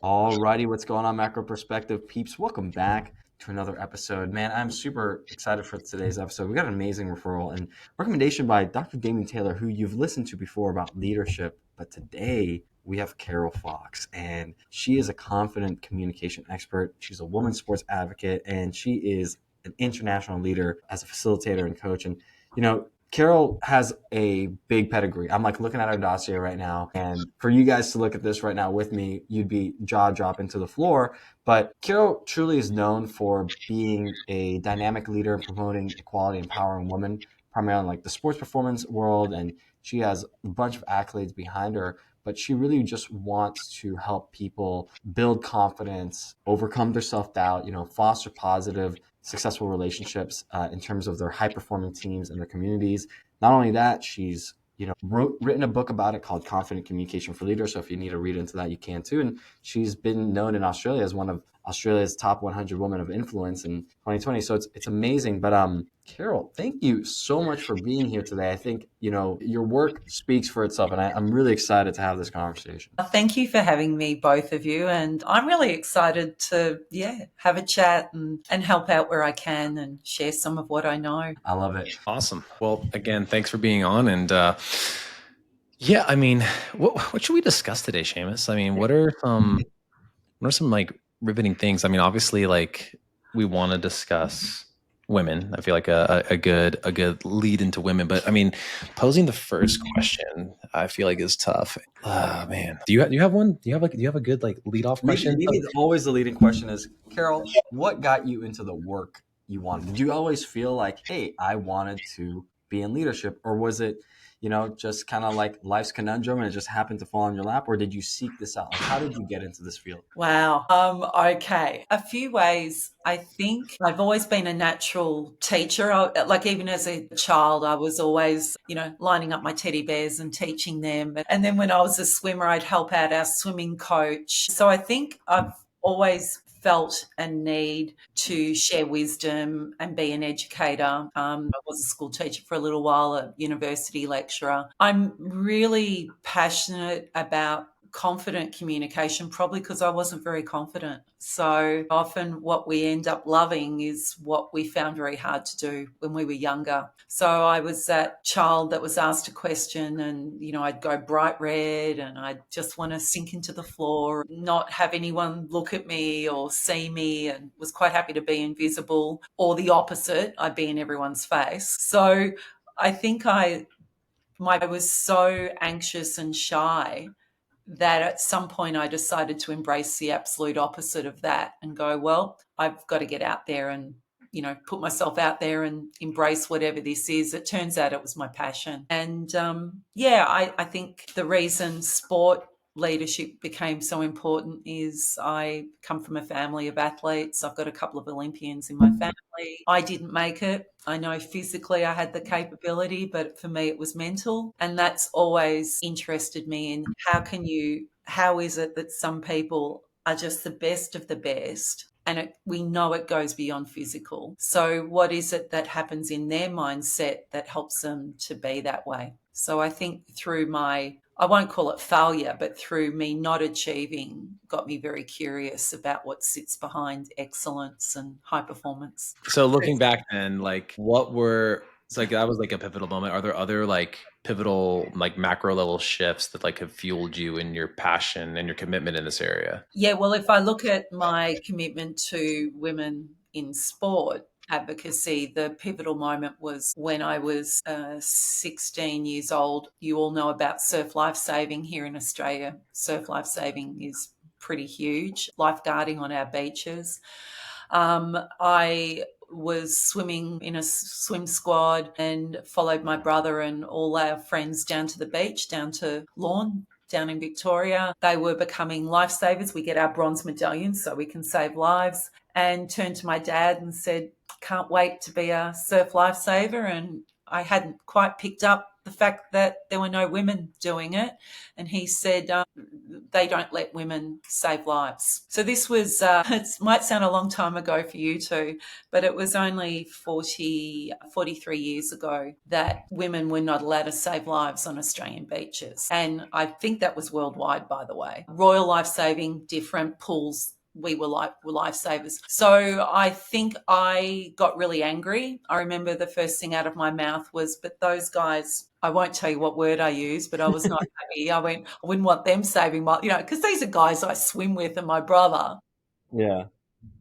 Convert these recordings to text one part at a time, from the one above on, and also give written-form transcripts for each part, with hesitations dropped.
Alrighty, what's going on, Macro Perspective peeps? Welcome back to another episode. Man, I'm super excited for today's episode. We got an amazing referral and recommendation by Dr. Damien Taylor, who you've listened to before about leadership. But today we have Carol Fox, and she is a confident communication expert. She's a women's sports advocate, and she is an international leader as a facilitator and coach. And, Carol has a big pedigree. I'm like looking at her dossier right now. And for you guys to look at this right now with me, you'd be jaw dropping to the floor. But Carol truly is known for being a dynamic leader, promoting equality, empowering women, primarily in like the sports performance world. And she has a bunch of accolades behind her. But she really just wants to help people build confidence, overcome their self-doubt, foster positive successful relationships in terms of their high performing teams and their communities. Not only that, she's written a book about it called Confident Communication for Leaders. So if you need to read into that, you can too. And she's been known in Australia as one of Australia's top 100 women of influence in 2020. So it's amazing. But Carol, thank you so much for being here today. I think your work speaks for itself, and I'm really excited to have this conversation. Thank you for having me, both of you. And I'm really excited to, have a chat and help out where I can and share some of what I know. I love it. Awesome. Well, again, thanks for being on. And what should we discuss today, Seamus? I mean, what are some like riveting things? I mean, obviously, like we want to discuss women. I feel like a good lead into women, but I mean, posing the first question, I feel like is tough. Oh man, do you have one? Do you have a good like lead off question? Maybe always the leading question is, Carol, what got you into the work you wanted? Did you always feel like, hey, I wanted to be in leadership, or was it, just kind of like life's conundrum and it just happened to fall on your lap, or did you seek this out? Like, how did you get into this field? Wow. Okay. A few ways. I think I've always been a natural teacher. Like even as a child, I was always, lining up my teddy bears and teaching them. And then when I was a swimmer, I'd help out our swimming coach. So I think I've always felt a need to share wisdom and be an educator. I was a school teacher for a little while, a university lecturer. I'm really passionate about confident communication, probably because I wasn't very confident. So often what we end up loving is what we found very hard to do when we were younger. So I was that child that was asked a question and, I'd go bright red and I'd just want to sink into the floor, not have anyone look at me or see me, and was quite happy to be invisible, or the opposite, I'd be in everyone's face. So I think I was so anxious and shy that at some point I decided to embrace the absolute opposite of that and go, well, I've got to get out there and, put myself out there and embrace whatever this is. It turns out it was my passion. And I think the reason sport leadership became so important is I come from a family of athletes. I've got a couple of Olympians in my family. I didn't make it. I know physically I had the capability, but for me it was mental. And that's always interested me in how is it that some people are just the best of the best, and we know it goes beyond physical. So what is it that happens in their mindset that helps them to be that way? So I think through I won't call it failure, but through me not achieving got me very curious about what sits behind excellence and high performance. So looking back then, like it's like that was like a pivotal moment. Are there other like pivotal like macro level shifts that like have fueled you in your passion and your commitment in this area? Yeah, well, if I look at my commitment to women in sport, advocacy, the pivotal moment was when I was 16 years old. You all know about surf lifesaving here in Australia. Surf lifesaving is pretty huge, lifeguarding on our beaches. I was swimming in a swim squad and followed my brother and all our friends down to the beach, down to Lawn, down in Victoria. They were becoming lifesavers. We get our bronze medallions so we can save lives. And turned to my dad and said, can't wait to be a surf lifesaver. And I hadn't quite picked up the fact that there were no women doing it. And he said, they don't let women save lives. So this was, it might sound a long time ago for you two, but it was only 43 years ago that women were not allowed to save lives on Australian beaches. And I think that was worldwide, by the way. Royal Life Saving, different pools, we were lifesavers. So I think I got really angry. I remember the first thing out of my mouth was, but those guys, I won't tell you what word I used, but I was not happy. I wouldn't want them saving my, because these are guys I swim with and my brother. Yeah.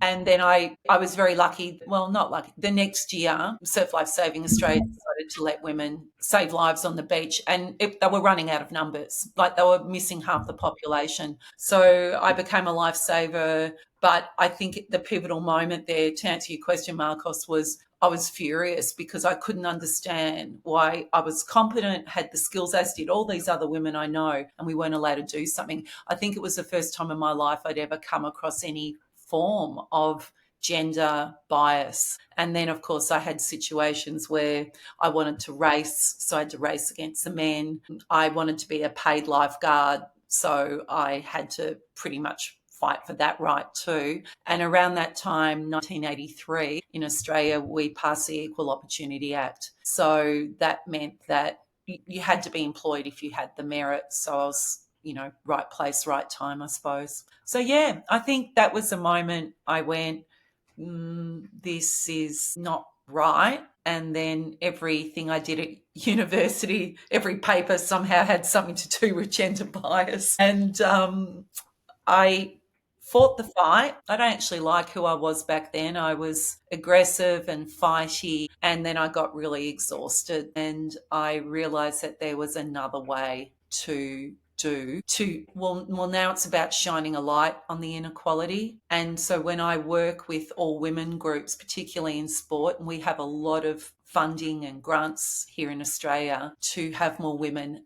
And then I was very lucky, well, not lucky. The next year, Surf Life Saving Australia decided to let women save lives on the beach, and they were running out of numbers. Like, they were missing half the population. So I became a lifesaver. But I think the pivotal moment there, to answer your question, Marcos, was I was furious because I couldn't understand why I was competent, had the skills, as did all these other women I know, and we weren't allowed to do something. I think it was the first time in my life I'd ever come across any form of gender bias. And then, of course, I had situations where I wanted to race, so I had to race against the men. I wanted to be a paid lifeguard, so I had to pretty much fight for that right too. And around that time, 1983, in Australia, we passed the Equal Opportunity Act. So that meant that you had to be employed if you had the merit. So I was, right place, right time, I suppose. So, yeah, I think that was the moment I went, this is not right. And then everything I did at university, every paper somehow had something to do with gender bias. And I fought the fight. I don't actually like who I was back then. I was aggressive and fighty, and then I got really exhausted, and I realized that there was another way to now it's about shining a light on the inequality. And so when I work with all women groups, particularly in sport, and we have a lot of funding and grants here in Australia to have more women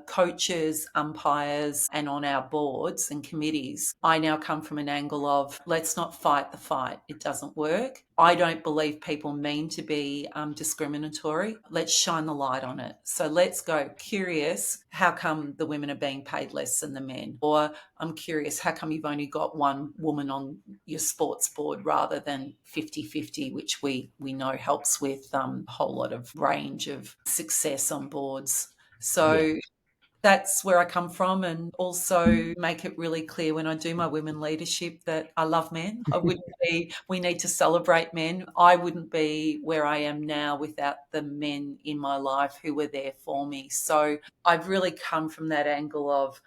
coaches, umpires, and on our boards and committees, I now come from an angle of, let's not fight the fight. It doesn't work. I don't believe people mean to be discriminatory. Let's shine the light on it. So let's go, curious, how come the women are being paid less than the men? Or I'm curious, how come you've only got one woman on your sports board rather than 50-50, which we know helps with a whole lot of range of success on boards. So that's where I come from, and also make it really clear when I do my women leadership that I love men. We need to celebrate men. I wouldn't be where I am now without the men in my life who were there for me. So I've really come from that angle of,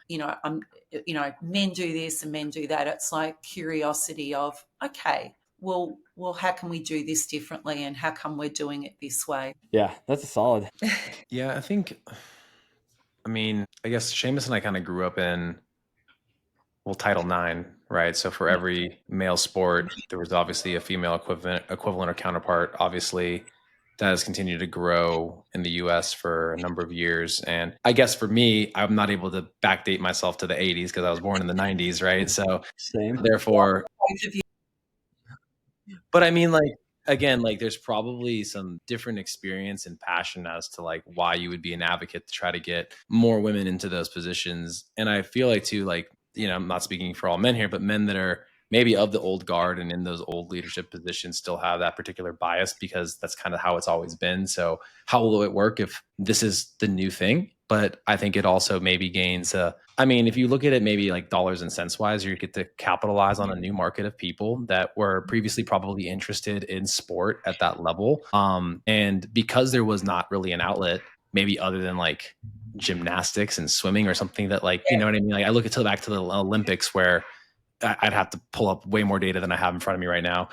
men do this and men do that. It's like curiosity of, okay, well, how can we do this differently, and how come we're doing it this way? Yeah, that's a solid. Yeah, I guess Seamus and I kind of grew up in, Title IX, right? So for every male sport, there was obviously a female equivalent or counterpart. Obviously, that has continued to grow in the US for a number of years. And I guess for me, I'm not able to backdate myself to the 80s because I was born in the 90s, right? So Same. therefore, but again, there's probably some different experience and passion as to why you would be an advocate to try to get more women into those positions. And I feel like too, I'm not speaking for all men here, but men that are maybe of the old guard and in those old leadership positions still have that particular bias because that's kind of how it's always been. So how will it work if this is the new thing? But I think it also maybe gains if you look at it maybe dollars and cents wise, you get to capitalize on a new market of people that were previously probably interested in sport at that level. And because there was not really an outlet, maybe other than gymnastics and swimming or something that you know what I mean? I look back to the Olympics where I'd have to pull up way more data than I have in front of me right now.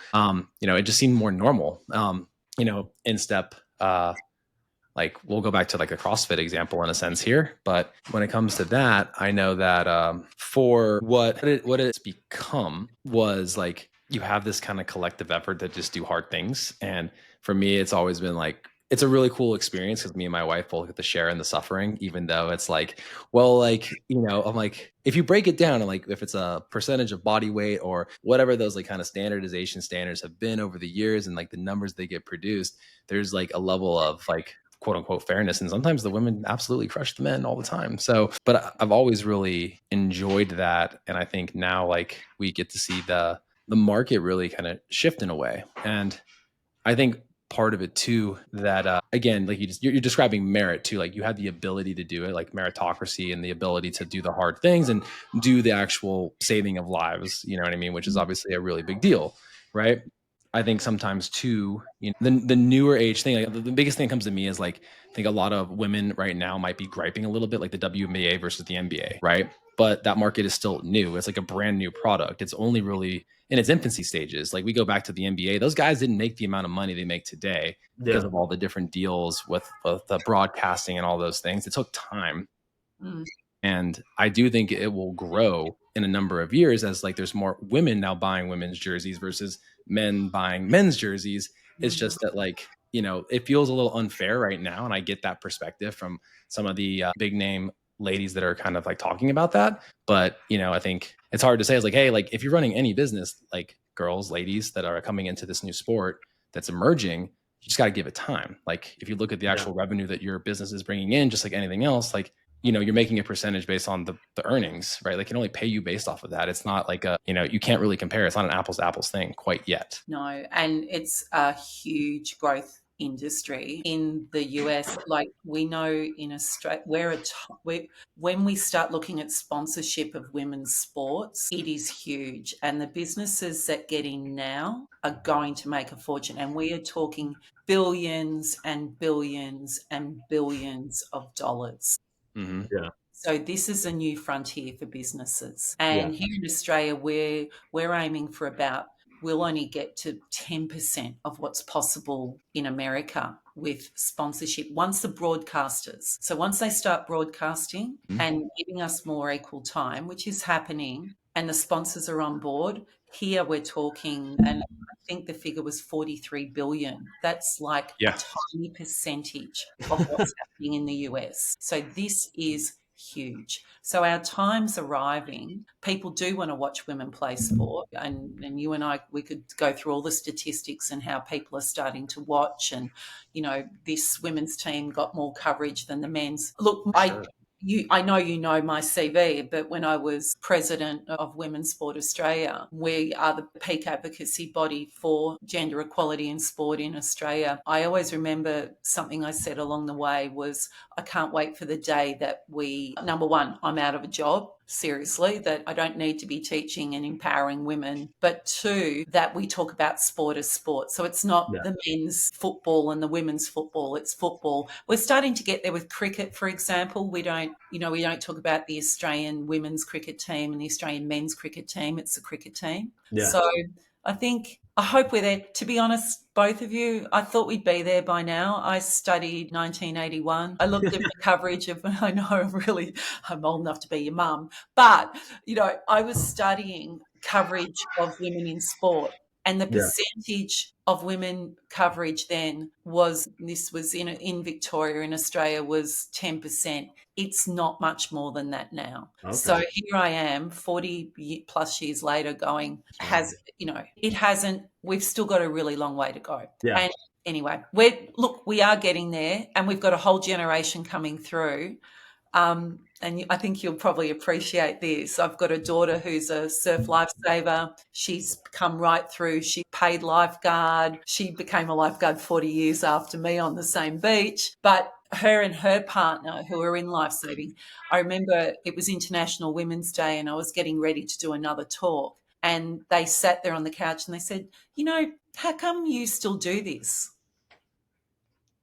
It just seemed more normal, in step, we'll go back to a CrossFit example in a sense here. But when it comes to that, I know that for what it's become was you have this kind of collective effort to just do hard things. And for me, it's always been it's a really cool experience because me and my wife both get to share in the suffering, even though it's I'm if you break it down and if it's a percentage of body weight or whatever those kind of standardization standards have been over the years and the numbers they get produced, there's a level of quote unquote fairness. And sometimes the women absolutely crush the men all the time. So, but I've always really enjoyed that. And I think now like we get to see the market really kind of shift in a way. And I think part of it too, that again, like you're describing merit too, like you have the ability to do it, like meritocracy and the ability to do the hard things and do the actual saving of lives, you know what I mean? Which is obviously a really big deal, right? I think sometimes too, you know, the newer age thing, like the biggest thing that comes to me is like, I think a lot of women right now might be griping a little bit like the WNBA versus the NBA, right? But that market is still new. It's like a brand new product. It's only really in its infancy stages. Like we go back to the NBA, those guys didn't make the amount of money they make today because of all the different deals with the broadcasting and all those things. It took time. And I do think it will grow in a number of years as like there's more women now buying women's jerseys versus men buying men's jerseys. It's just that like, you know, it feels a little unfair right now. And I get that perspective from some of the big name ladies that are kind of like talking about that. But, you know, I think it's hard to say. It's like, hey, like if you're running any business, like girls, ladies that are coming into this new sport that's emerging, you just got to give it time. Like if you look at the actual revenue that your business is bringing in, just like anything else, like, you know, you're making a percentage based on the earnings, right? They can only pay you based off of that. It's not like you know, you can't really compare. It's not an apples to apples thing quite yet. No, and it's a huge growth industry in the US. Like we know in Australia, when we start looking at sponsorship of women's sports, it is huge. And the businesses that get in now are going to make a fortune. And we are talking billions and billions and billions of dollars. So this is a new frontier for businesses. And here in Australia, we're aiming for we'll only get to 10% of what's possible in America with sponsorship once once they start broadcasting and giving us more equal time, which is happening, and the sponsors are on board, here we're talking, and I think the figure was 43 billion. That's like a tiny percentage of what's happening in the US. So this is huge. So our time's arriving. People do want to watch women play sport. And you and I, we could go through all the statistics and how people are starting to watch. And, you know, this women's team got more coverage than the men's. Look, I know you know my CV, but when I was president of Women's Sport Australia, we are the peak advocacy body for gender equality in sport in Australia. I always remember something I said along the way was, I can't wait for the day that number one, I'm out of a job. Seriously, that I don't need to be teaching and empowering women, but two, that we talk about sport as sport. So it's not the men's football and the women's football, it's football. We're starting to get there with cricket, for example. We don't talk about the Australian women's cricket team and the Australian men's cricket team. It's the cricket team. So I hope we're there. To be honest, both of you, I thought we'd be there by now. I studied 1981. I looked at the coverage of, I know I'm old enough to be your mum, but, you know, I was studying coverage of women in sport. And the percentage of women coverage then this was in Victoria, in Australia, was 10%. It's not much more than that now. Okay. So here I am 40 plus years later going, we've still got a really long way to go. Yeah. And anyway, we are getting there, and we've got a whole generation coming through. And I think you'll probably appreciate this. I've got a daughter who's a surf lifesaver. She's come right through. She paid lifeguard. She became a lifeguard 40 years after me on the same beach. But her and her partner, who are in lifesaving, I remember it was International Women's Day and I was getting ready to do another talk. And they sat there on the couch and they said, you know, how come you still do this?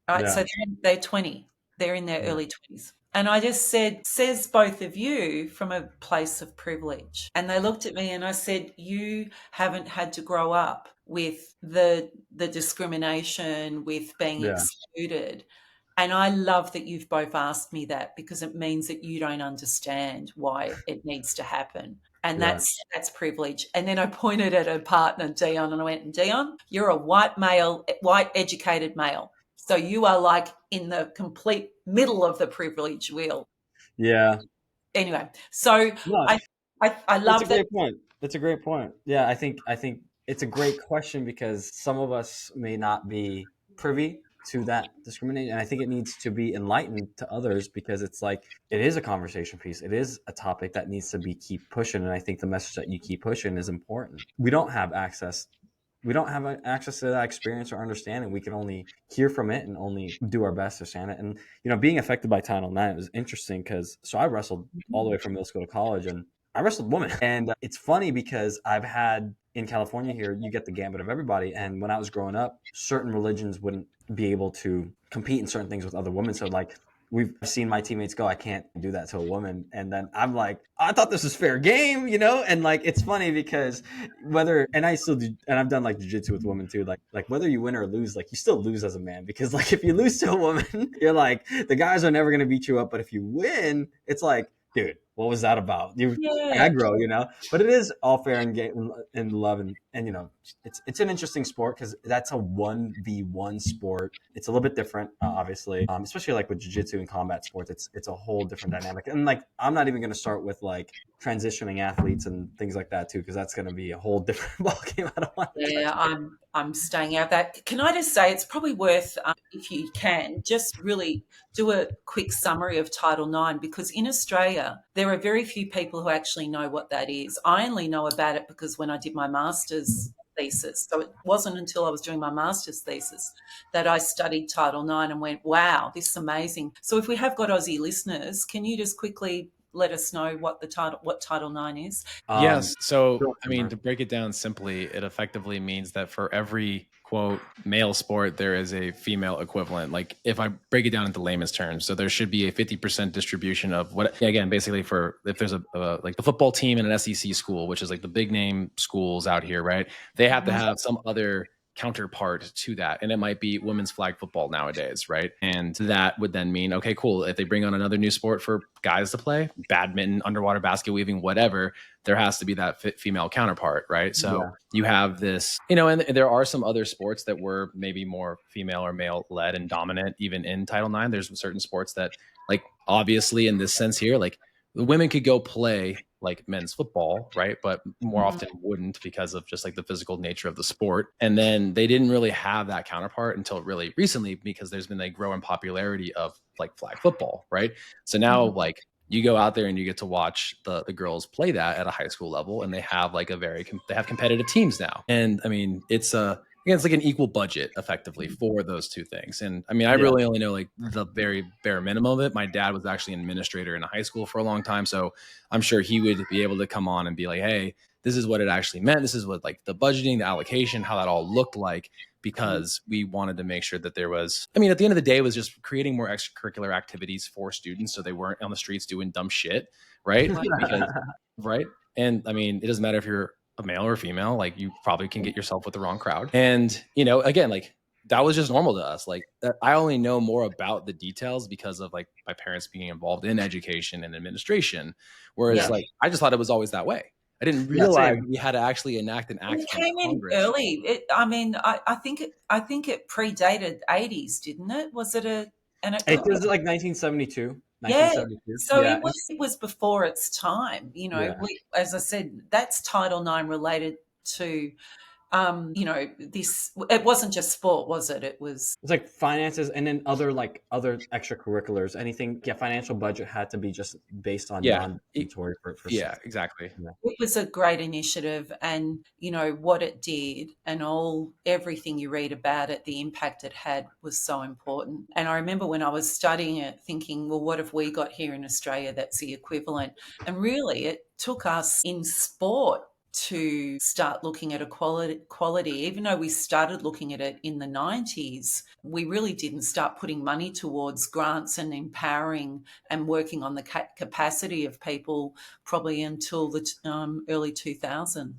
All right, so they're 20. They're in their early 20s. And I just said, says both of you from a place of privilege. And they looked at me and I said, you haven't had to grow up with the discrimination, with being excluded. And I love that you've both asked me that, because it means that you don't understand why it needs to happen. And that's privilege. And then I pointed at her partner, Dion, and I went, Dion, you're a white educated male. So you are like in the complete middle of the privilege wheel. Yeah. Anyway, so I love that. That's a great point. That's a great point. Yeah, I think it's a great question, because some of us may not be privy to that discrimination. And I think it needs to be enlightened to others, because it's like, it is a conversation piece. It is a topic that needs to be keep pushing. And I think the message that you keep pushing is important. We don't have access to that experience or understanding. We can only hear from it and only do our best to understand it. And, being affected by Title IX was interesting because, so I wrestled all the way from middle school to college, and I wrestled women. And it's funny because I've had, in California here, you get the gambit of everybody. And when I was growing up, certain religions wouldn't be able to compete in certain things with other women. So like, we've seen my teammates go, I can't do that to a woman. And then I'm like, I thought this was fair game, And like, it's funny because and I still do, and I've done like jujitsu with women too. Like whether you win or lose, like you still lose as a man, because like if you lose to a woman, you're like, the guys are never going to beat you up. But if you win, it's like, dude, what was that about? Like, I grow, but it is all fair and game and love. And it's an interesting sport because that's a 1v1 sport. It's a little bit different, obviously, especially like with jiu-jitsu and combat sports. It's a whole different dynamic. And like, I'm not even going to start with like transitioning athletes and things like that too, because that's going to be a whole different ballgame. I don't want to. Yeah, I'm staying out of that. Can I just say it's probably worth, if you can, just really do a quick summary of Title IX, because in Australia, there are very few people who actually know what that is. I only know about it because when I did my master's thesis, so it wasn't until I was doing my master's thesis that I studied Title IX and went, wow, this is amazing. So if we have got Aussie listeners, can you just quickly let us know what Title IX is? Yes. So, I mean, to break it down simply, it effectively means that for every quote male sport, there is a female equivalent. Like if I break it down into layman's terms, so there should be a 50% distribution of what, again, basically for if there's a like the football team in an SEC school, which is like the big name schools out here, right? They have to have some other counterpart to that, and it might be women's flag football nowadays, right? And that would then mean, okay, cool, if they bring on another new sport for guys to play, badminton, underwater basket weaving, whatever, there has to be that female counterpart, right? So you have this, and there are some other sports that were maybe more female or male led and dominant even in Title IX. There's certain sports that, like, obviously in this sense here, like the women could go play like men's football, right? But more often wouldn't, because of just like the physical nature of the sport. And then they didn't really have that counterpart until really recently, because there's been a growing popularity of like flag football, right? So now like you go out there and you get to watch the girls play that at a high school level, and they have like they have competitive teams now. And I mean, it's like an equal budget effectively for those two things. And I mean, I really only know like the very bare minimum of it. My dad was actually an administrator in a high school for a long time, so I'm sure he would be able to come on and be like, hey, this is what it actually meant. This is what like the budgeting, the allocation, how that all looked like, because we wanted to make sure that there was, I mean, at the end of the day, it was just creating more extracurricular activities for students so they weren't on the streets doing dumb shit, right? Right. And I mean, it doesn't matter if you're a male or a female, like you probably can get yourself with the wrong crowd. And, again, like that was just normal to us. Like I only know more about the details because of like my parents being involved in education and administration. Whereas like, I just thought it was always that way. I didn't realize we had to actually enact an act. It came in early. I think it predated 80s, didn't it? Was it it was like 1972. Yeah, so it was before its time. As I said, that's Title IX related to, this. It wasn't just sport, was it? It's like finances, and then other extracurriculars. Anything, financial budget had to be just based on non-mandatory for exactly. It was a great initiative, and what it did, and everything you read about it, the impact it had was so important. And I remember when I was studying it, thinking, well, what have we got here in Australia that's the equivalent? And really, it took us in sport to start looking at equality. Even though we started looking at it in the 90s, we really didn't start putting money towards grants and empowering and working on the capacity of people probably until the early 2000s.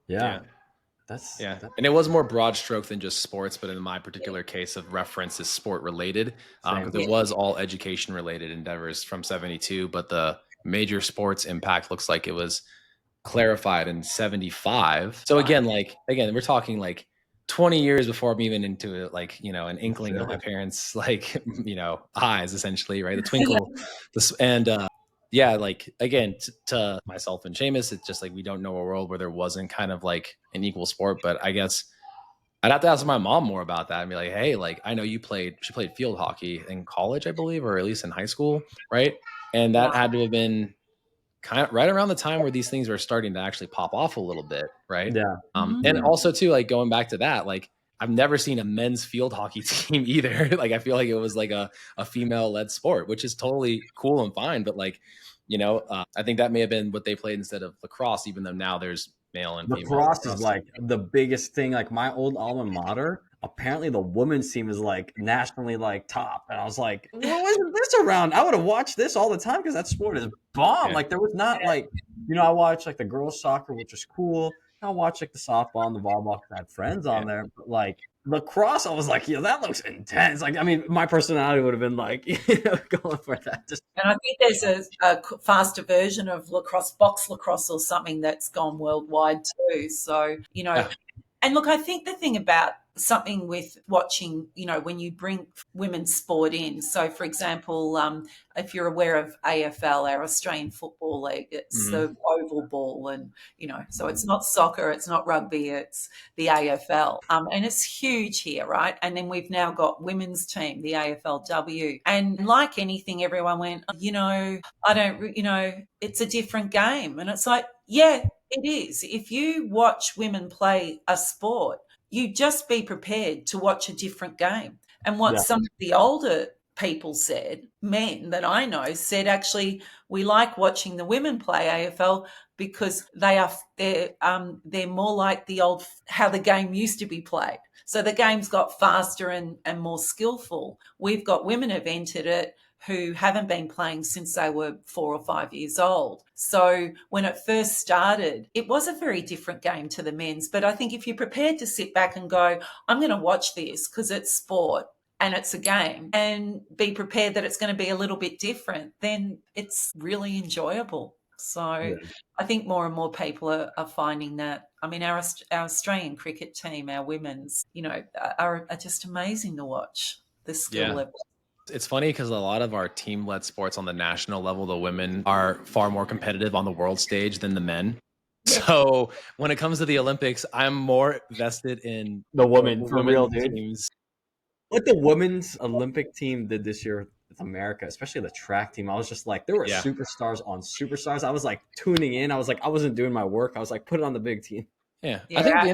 And it was more broad stroke than just sports, but in my particular case of reference is sport related, because it was all education related endeavors from 72, but the major sports impact looks like it was clarified in 75. So again, we're talking like 20 years before I'm even into it, like, an inkling of my parents, like, eyes essentially, right? The twinkle. Again, to myself and Seamus, it's just like, we don't know a world where there wasn't kind of like an equal sport. But I guess I'd have to ask my mom more about that and be like, hey, like, I know she played field hockey in college, I believe, or at least in high school, right? And that had to have been kind of right around the time where these things are starting to actually pop off a little bit, right? Yeah. And also too, like going back to that, like I've never seen a men's field hockey team either. Like I feel like it was like a female led sport, which is totally cool and fine. But like, I think that may have been what they played instead of lacrosse, even though now there's male and female Lacrosse is like the biggest thing. Like my old alma mater, apparently the women's team is like nationally like top. And I was like, well, wasn't this around? I would have watched this all the time because that sport is bomb. Yeah. Like there was not like, I watched like the girls soccer, which was cool. I watched like the softball and the volleyball because I had friends on there. But like lacrosse, I was like, that looks intense. Like, I mean, my personality would have been like, going for that. And I think there's a faster version of lacrosse, box lacrosse or something that's gone worldwide too. So, and look, I think the thing about something with watching, when you bring women's sport in. So, for example, if you're aware of AFL, our Australian Football League, it's the oval ball, and so it's not soccer, it's not rugby, it's the AFL, and it's huge here, right? And then we've now got women's team, the AFLW, and like anything, everyone went, I don't, it's a different game, and it's like, yeah, it is. If you watch women play a sport, you just be prepared to watch a different game. And what some of the older people said, men that I know, said actually we like watching the women play AFL because they're more like the old how the game used to be played. So the game's got faster and more skillful. We've got women who've entered it who haven't been playing since they were 4 or 5 years old. So when it first started, it was a very different game to the men's. But I think if you're prepared to sit back and go, I'm going to watch this because it's sport and it's a game, and be prepared that it's going to be a little bit different, then it's really enjoyable. So I think more and more people are finding that. I mean, our Australian cricket team, our women's, are just amazing to watch, the skill level. It's funny because a lot of our team-led sports on the national level, the women are far more competitive on the world stage than the men. So when it comes to the Olympics, I'm more vested in the women for real, dude. Teams. What the women's Olympic team did this year with America, especially the track team, I was just like, there were superstars on superstars. I was like tuning in. I was like, I wasn't doing my work. I was like, put it on the big team. Yeah. I think at the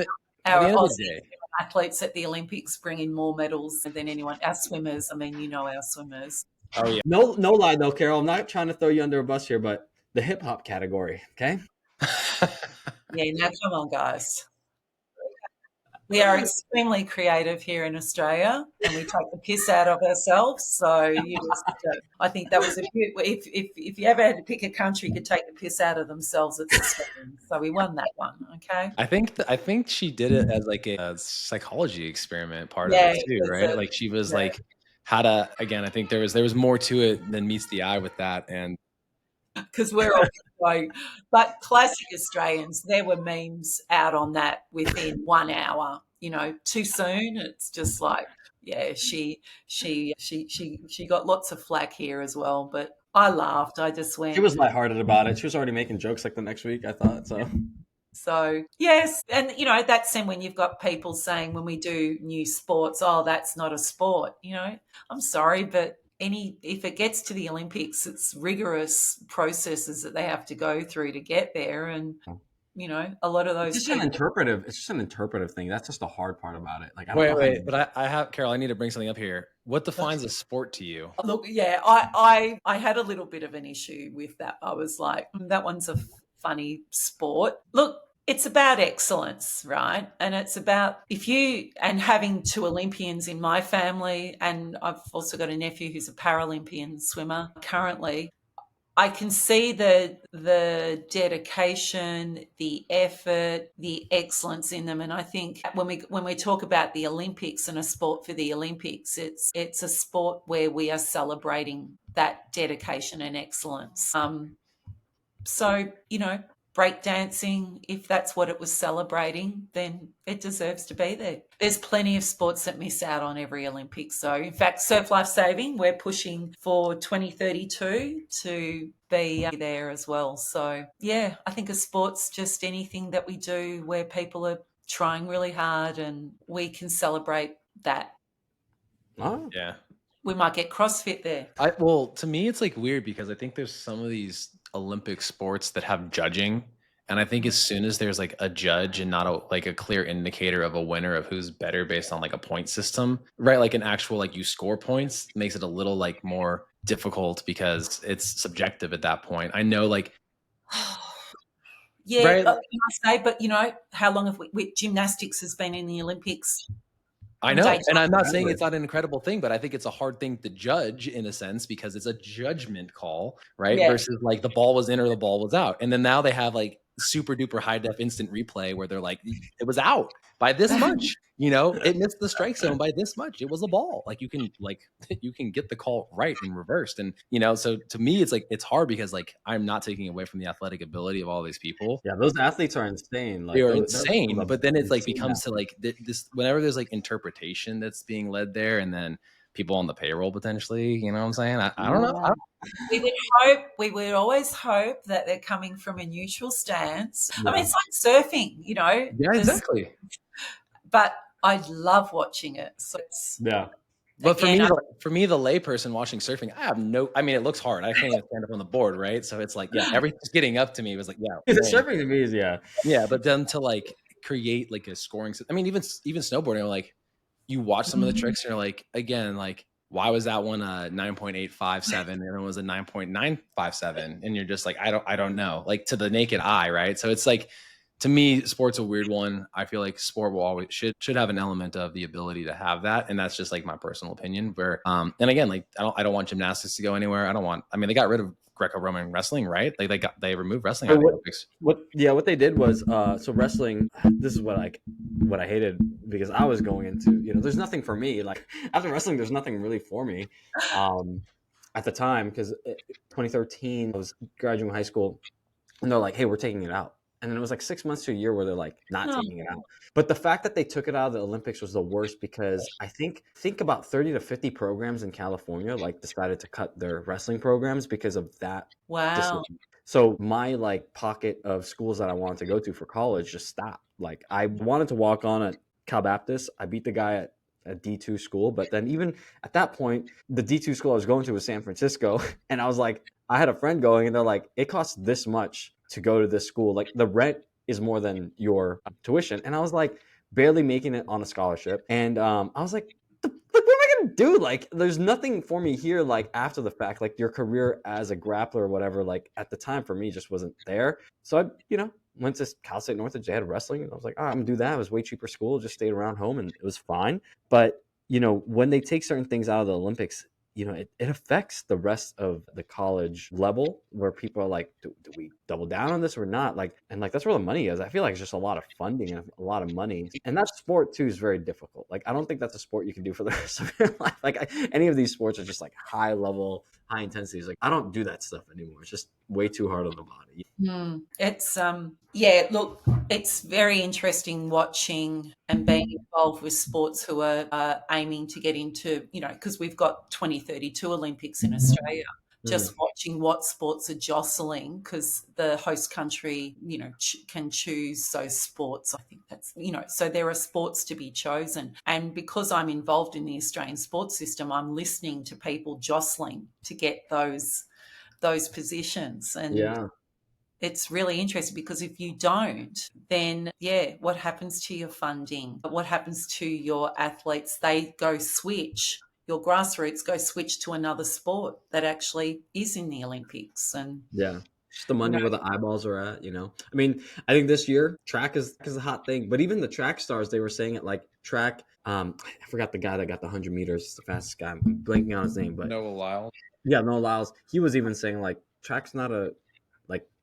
end of the day, athletes at the Olympics bring in more medals than anyone. Our swimmers, I mean, our swimmers. Oh yeah. No lie though, Carol. I'm not trying to throw you under a bus here, but the hip hop category, okay? Yeah, now come on, guys. We are extremely creative here in Australia, and we take the piss out of ourselves. So I think that was if you ever had to pick a country could take the piss out of themselves, it's Australia. So we won that one. Okay. I think she did it as like a psychology experiment part of it too, right? Like she was like how to, again, I think there was more to it than meets the eye with that, and because we're all like, but classic Australians, there were memes out on that within 1 hour. Too soon. It's just like, yeah, she got lots of flack here as well, but I laughed. I just went. She was lighthearted about it. She was already making jokes like the next week, I thought. So yes, and that's when you've got people saying when we do new sports, oh, that's not a sport. I'm sorry, but if it gets to the Olympics, it's rigorous processes that they have to go through to get there, and a lot of those. It's just an interpretive thing. That's just the hard part about it. Like, wait, but I have, Carol, I need to bring something up here. What defines a sport to you? Look, yeah, I had a little bit of an issue with that. I was like, that one's a funny sport. Look, it's about excellence, right? And it's about having 2 Olympians in my family, and I've also got a nephew who's a Paralympian swimmer currently. I can see the dedication, the effort, the excellence in them, and I think when we talk about the Olympics and a sport for the Olympics, it's a sport where we are celebrating that dedication and excellence. So breakdancing, if that's what it was celebrating, then it deserves to be there. There's plenty of sports that miss out on every Olympics. So, in fact, surf life saving, we're pushing for 2032 to be there as well. So, yeah, I think a sport's just anything that we do where people are trying really hard, and we can celebrate that. Oh, Yeah. We might get CrossFit there. Well, to me, it's like weird because I think there's some of these Olympic sports that have judging. And I think as soon as there's like a judge and not a clear indicator of a winner of who's better based on like a point system, right? Like an actual, like you score points makes it a little like more difficult because it's subjective at that point. I know like, Yeah, right? can I say, but how long have gymnastics has been in the Olympics? I From day know. And I'm not saying Forever. it's not an incredible thing, but I think it's a hard thing to judge in a sense because it's a judgment call, right? Yeah. Versus like the ball was in or the ball was out. And then now they have like super duper high def instant replay where they're like, it was out by this much, it missed the strike zone by this much. It was a ball. Like you can get the call right and reversed. And, so to me, it's like, it's hard because like, I'm not taking away from the athletic ability of all these people. Yeah, those athletes are insane. They Like are those are insane, but then it's like insane becomes to like this whenever there's like interpretation that's being led there, and then people on the payroll potentially. You know what I'm saying? I don't know. Yeah. We would always hope that they're coming from a neutral stance. I Yeah. mean, it's like surfing, Yeah, exactly. But I love watching it. So it's, Yeah. But again, for me, the layperson watching surfing, I mean, it looks hard. I can't even stand up on the board, right? So it's like, yeah, everything getting up to me was like, yeah, The man. surfing to me is Yeah, but then to like create like a scoring, I mean, even snowboarding, like you watch some of the tricks and you're like, again, like why was that one a 9.857 and the other one was a 9.957? And you're just like, I don't know, like to the naked eye, right? So it's like, to me, sport's a weird one. I feel like sport will always should have an element of the ability to have that, and that's just like my personal opinion. Where, and again, like I don't want gymnastics to go anywhere. I mean, they got rid of Greco-Roman wrestling, right? Like they removed wrestling out of the Olympics. What they did was so wrestling. This is what I hated because I was going into there's nothing for me. Like after wrestling, there's nothing really for me. At the time, because 2013, I was graduating high school, and they're like, "Hey, we're taking it out." And then it was like 6 months to a year where they're like not taking it out. But the fact that they took it out of the Olympics was the worst because I think about 30 to 50 programs in California like decided to cut their wrestling programs because of that wow. decision. So my like pocket of schools that I wanted to go to for college just stopped. Like I wanted to walk on at Cal Baptist. I beat the guy at a D2 school, but then even at that point, the D2 school I was going to was San Francisco, and I was like, I had a friend going, and they're like, it costs this much to go to this school. Like the rent is more than your tuition, and I was like, barely making it on a scholarship, and I was like, what am I gonna do? Like, there's nothing for me here. Like after the fact, like your career as a grappler or whatever. Like at the time for me, just wasn't there. So I, went to Cal State Northridge. They had wrestling, and I was like, I'm gonna do that. It was way cheaper school. Just stayed around home, and it was fine. But when they take certain things out of the Olympics, it affects the rest of the college level where people are like, do we double down on this or not? Like, and like, that's where the money is. I feel like it's just a lot of funding and a lot of money. And that sport too is very difficult. Like, I don't think that's a sport you can do for the rest of your life. Like any of these sports are just like high level, high intensity. It's like, I don't do that stuff anymore. It's just way too hard on the body. It's look, it's very interesting watching and being involved with sports who are aiming to get into, because we've got 2032 Olympics in Australia. Just watching what sports are jostling because the host country, can choose those sports. I think that's, so there are sports to be chosen. And because I'm involved in the Australian sports system, I'm listening to people jostling to get those positions. And it's really interesting because if you don't, then what happens to your funding? What happens to your athletes? They go switch. Your grassroots go switch to another sport that actually is in the Olympics. And just the money where the eyeballs are at, I mean, I think this year track is a hot thing, but even the track stars, they were saying it like track. I forgot the guy that got the 100 meters, the fastest guy. I'm blanking on his name, but Noah Lyles. Yeah, Noah Lyles. He was even saying like track's not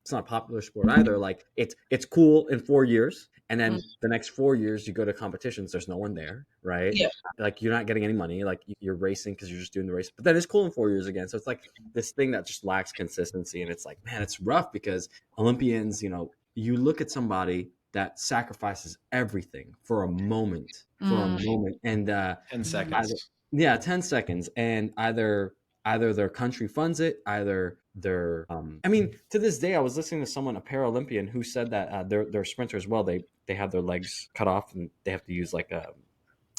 it's not a popular sport either. Like it's cool in 4 years, and then the next 4 years you go to competitions. There's no one there, right? Yeah. Like you're not getting any money. Like you're racing because you're just doing the race. But then it's cool in 4 years again. So it's like this thing that just lacks consistency, and it's like, man, it's rough because Olympians. You look at somebody that sacrifices everything for a moment, and 10 seconds. 10 seconds, and either their country funds it, either their I mean, to this day I was listening to someone, a Paralympian, who said that their sprinter as well, they they have their legs cut off and they have to use like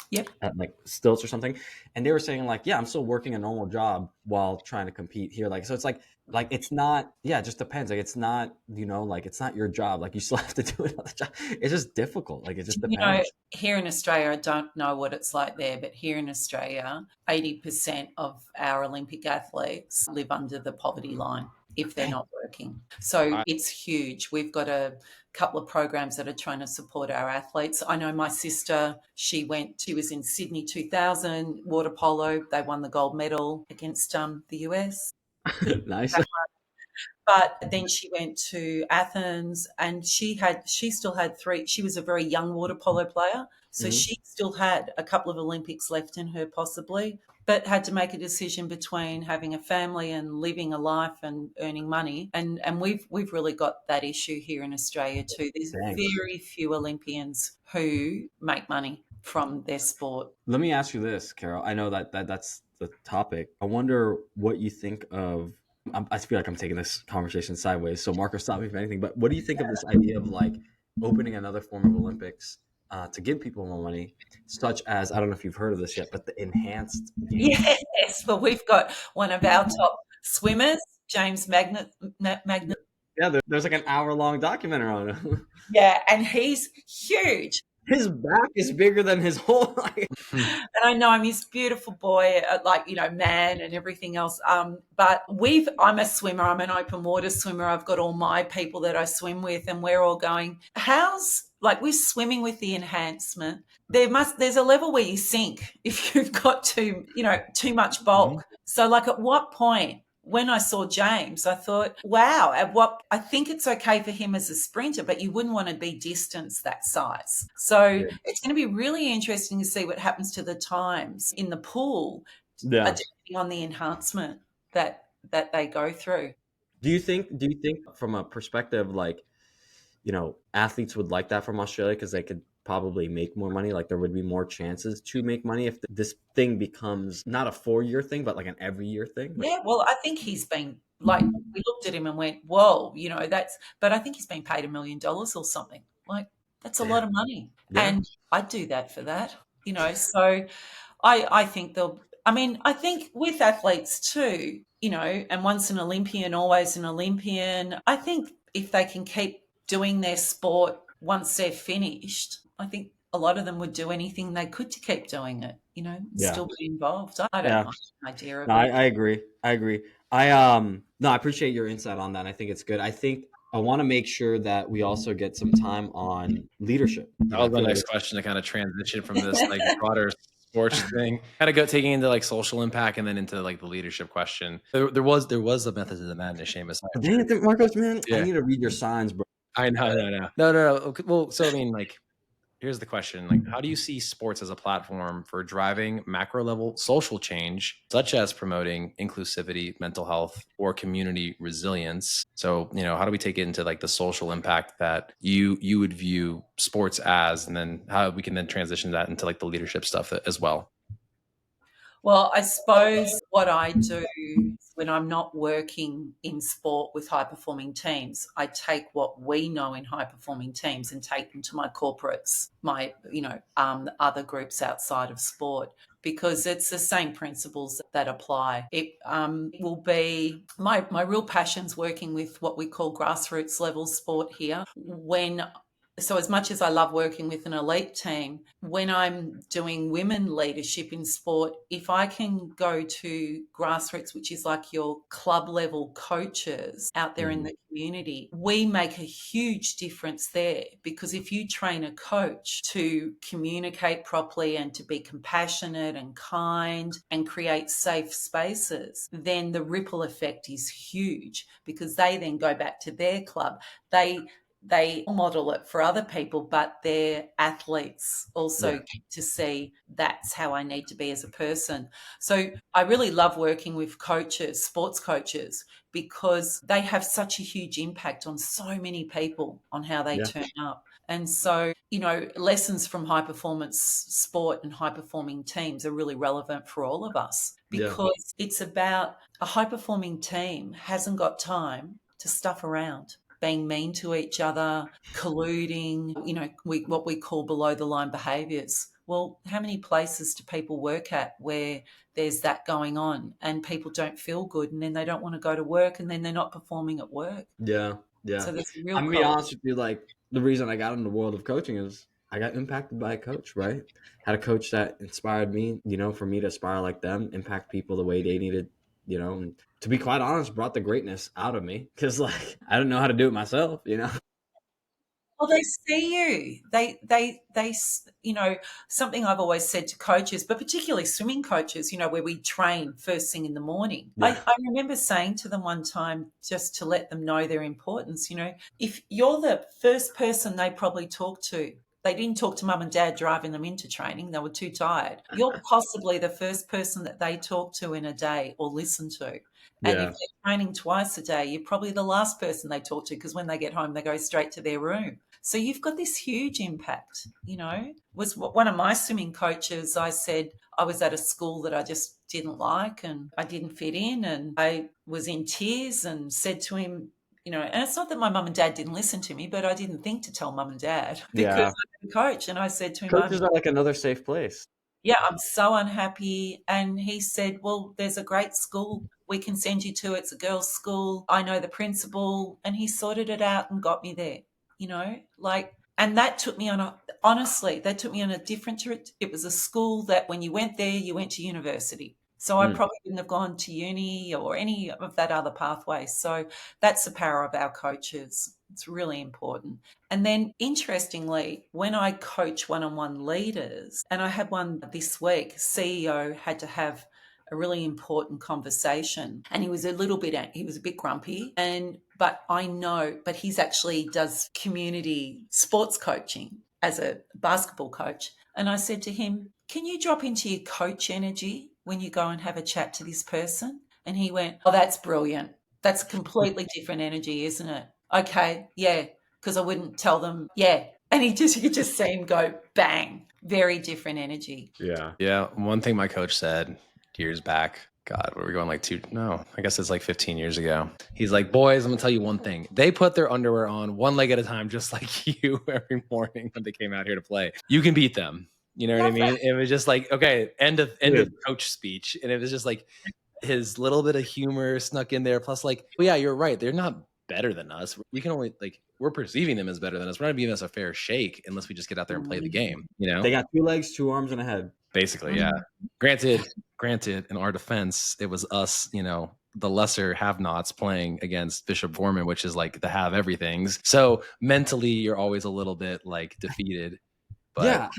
Yep. like stilts or something, and they were saying like, yeah, I'm still working a normal job while trying to compete here. Like, so it's like it's not, yeah, it just depends. Like, it's not, like it's not your job. Like, you still have to do another job. It's just difficult. Like, it just depends. Here in Australia, I don't know what it's like there, but here in Australia, 80% of our Olympic athletes live under the poverty line if they're not working. So it's huge. We've got a couple of programs that are trying to support our athletes. I know my sister, she was in Sydney 2000 water polo. They won the gold medal against the US. Nice. But then she went to Athens and she still had she was a very young water polo player. So she still had a couple of Olympics left in her possibly, but had to make a decision between having a family and living a life and earning money. And we've really got that issue here in Australia too. There's very few Olympians who make money from their sport. Let me ask you this, Carol. I know that's the topic. I wonder what you think of. I feel like I'm taking this conversation sideways, so Marco, stop me if anything. But what do you think of this idea of like opening another form of Olympics to give people more money, such as, I don't know if you've heard of this yet, but the enhanced games? Yes, well, we've got one of our top swimmers, James Magnet. Yeah, there's like an hour-long documentary on him. Yeah, and he's huge. His back is bigger than his whole life. And I know him, he's a beautiful boy, man and everything else. But I'm a swimmer. I'm an open water swimmer. I've got all my people that I swim with, and we're all going, we're swimming with the enhancement. There's a level where you sink if you've got too much bulk. So like, at what point? When I saw James, I thought, wow, I think it's okay for him as a sprinter, but you wouldn't want to be distance that size. So it's going to be really interesting to see what happens to the times in the pool, depending on the enhancement that they go through. Do you think from a perspective, like, athletes would like that from Australia because they could probably make more money? Like, there would be more chances to make money if this thing becomes not a 4-year thing, but like an every year thing. Yeah, well, I think he's been we looked at him and went, whoa, but I think he's been paid $1 million or something. Like, that's a lot of money. Yeah. And I'd do that for that, so I think I think with athletes too, and once an Olympian, always an Olympian, I think if they can keep doing their sport once they're finished, I think a lot of them would do anything they could to keep doing it, and still be involved. I don't like the idea of it. I agree. I appreciate your insight on that. I think it's good. I think I want to make sure that we also get some time on leadership. That was the next question to kind of transition from this like broader sports thing, kind of go taking into like social impact and then into like the leadership question. There was a method to the madness, Seamus. Dang it, Marcos, man. I need to read your signs, bro. I know. No. Well, so I mean, like, here's the question. Like, how do you see sports as a platform for driving macro level social change, such as promoting inclusivity, mental health, or community resilience? So, how do we take it into like the social impact that you would view sports as, and then how we can then transition that into like the leadership stuff as well? Well, I suppose what I do when I'm not working in sport with high-performing teams, I take what we know in high-performing teams and take them to my corporates, my, other groups outside of sport, because it's the same principles that apply. It will be my real passion's working with what we call grassroots level sport here. So as much as I love working with an elite team, when I'm doing women leadership in sport, if I can go to grassroots, which is like your club level coaches out there in the community, we make a huge difference there, because if you train a coach to communicate properly and to be compassionate and kind and create safe spaces, then the ripple effect is huge, because they then go back to their club. They model it for other people, but their athletes also get to see that's how I need to be as a person. So I really love working with coaches, sports coaches, because they have such a huge impact on so many people on how they turn up. And so, lessons from high performance sport and high performing teams are really relevant for all of us, because it's about a high performing team hasn't got time to stuff around. being mean to each other, colluding, what we call below the line behaviours. Well, how many places do people work at where there's that going on and people don't feel good and then they don't want to go to work and then they're not performing at work? Yeah. So there's a real I'm gonna be correlation. honest with you, like the reason I got in the world of coaching is I got impacted by a coach, right? Had a coach that inspired me, for me to aspire like them, impact people the way they needed, and to be quite honest, brought the greatness out of me because like I didn't know how to do it myself. Well, they see you. Something I've always said to coaches, but particularly swimming coaches, where we train first thing in the morning. Yeah. I remember saying to them one time, just to let them know their importance, if you're the first person they probably talk to, they didn't talk to mum and dad driving them into training. They were too tired. You're possibly the first person that they talk to in a day or listen to. And if Yeah. they're training twice a day, you're probably the last person they talk to because when they get home, they go straight to their room. So you've got this huge impact, Was one of my swimming coaches, I said, I was at a school that I just didn't like and I didn't fit in and I was in tears and said to him, and it's not that my mum and dad didn't listen to me, but I didn't think to tell mum and dad because Yeah. I'm a coach. And I said to him, Coaches are like another safe place. I'm so unhappy. And he said, well, there's a great school we can send you to. It's a girls' school. I know the principal. And he sorted it out and got me there, and that took me honestly, that took me on a different route. It was a school that when you went there, you went to university. So I probably wouldn't have gone to uni or any of that other pathway. So that's the power of our coaches. It's really important. And then interestingly, when I coach one-on-one leaders, and I had one this week, CEO had to have a really important conversation and he was a bit grumpy but he's actually does community sports coaching as a basketball coach. And I said to him, can you drop into your coach energy when you go and have a chat to this person? And he went, oh, that's brilliant. That's a completely different energy, isn't it? Okay, yeah, because I wouldn't tell them, yeah. And you could just see him go bang, very different energy. Yeah. Yeah. One thing my coach said years back, God, were we going I guess it's like 15 years ago. He's like, boys, I'm gonna tell you one thing. They put their underwear on one leg at a time, just like you every morning when they came out here to play. You can beat them. You know what I mean? It was just like, okay, end of coach speech. And it was just like his little bit of humor snuck in there. Plus like, well, yeah, you're right. They're not better than us. We can only we're perceiving them as better than us. We're not giving us a fair shake unless we just get out there and play the game. They got 2 legs, 2 arms, and a head. Basically, yeah. Granted, in our defense, it was us, the lesser have-nots playing against Bishop Gorman, which is like the have everythings. So mentally, you're always a little bit like defeated. But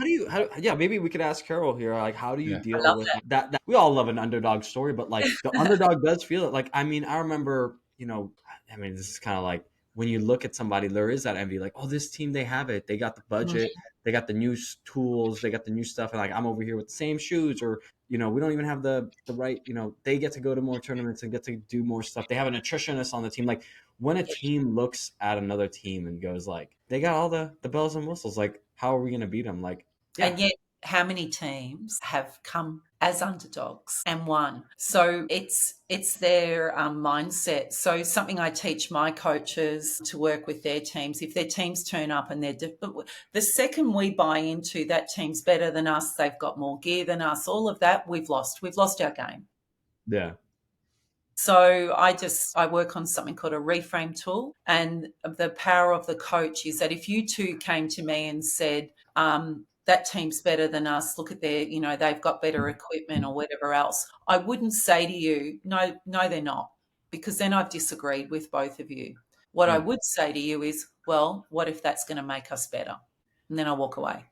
yeah, maybe we could ask Carol here. Like, how do you deal with that. that? We all love an underdog story, but like the underdog does feel it. Like, I remember, this is kind of like when you look at somebody, there is that envy. Like, oh, this team, they have it. They got the budget. They got the new tools. They got the new stuff. And like, I'm over here with the same shoes, or we don't even have the right. They get to go to more tournaments and get to do more stuff. They have a nutritionist on the team. Like, when a team looks at another team and goes like, they got all the bells and whistles, like, how are we going to beat them? Like, yeah. And yet, how many teams have come as underdogs and won? So it's their mindset. So something I teach my coaches to work with their teams. If their teams turn up and the second we buy into that team's better than us, they've got more gear than us, all of that, we've lost our game. Yeah. So I work on something called a reframe tool, and the power of the coach is that if you two came to me and said, that team's better than us, look at their, they've got better equipment or whatever else, I wouldn't say to you, no, they're not, because then I've disagreed with both of you. What I would say to you is, well, what if that's going to make us better? And then I walk away.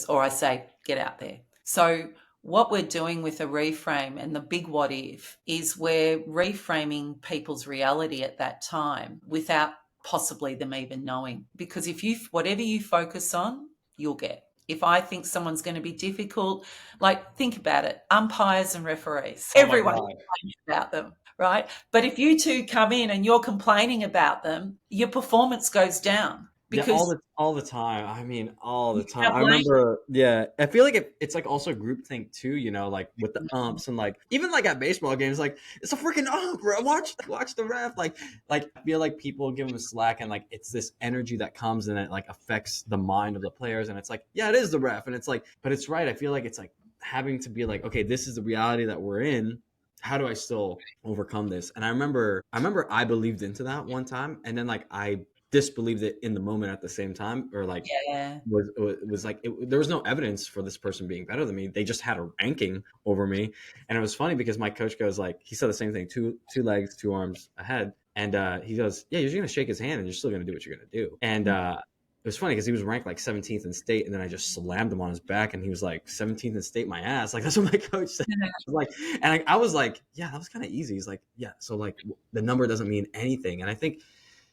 Or I say, get out there. So what we're doing with a reframe and the big what if is we're reframing people's reality at that time without possibly them even knowing. Because whatever you focus on, you'll get. If I think someone's going to be difficult, like think about it, umpires and referees, everyone complains about them, right? But if you two come in and you're complaining about them, your performance goes down Yeah, because all the time. I mean, all the you time. have I language. remember, yeah. I feel like it's like also groupthink too, you know, like with the umps and like even like at baseball games, like it's a freaking ump, bro. Watch the ref. Like I feel like people give them slack and like it's this energy that comes and it like affects the mind of the players and it's like, yeah, it is the ref. And it's like, but it's right. I feel like it's like having to be like, okay, this is the reality that we're in. How do I still overcome this? And I remember I believed into that one time and then like I disbelieved it in the moment at the same time, or like Yeah. was like there was no evidence for this person being better than me. They just had a ranking over me, and it was funny because my coach goes like he said the same thing: two legs, two arms ahead, and he goes, "Yeah, you're just gonna shake his hand, and you're still gonna do what you're gonna do." And it was funny because he was ranked like 17th in state, and then I just slammed him on his back, and he was like 17th in state, my ass. Like that's what my coach said. I was like, and I was like, yeah, that was kind of easy. He's like, yeah, so like the number doesn't mean anything, and I think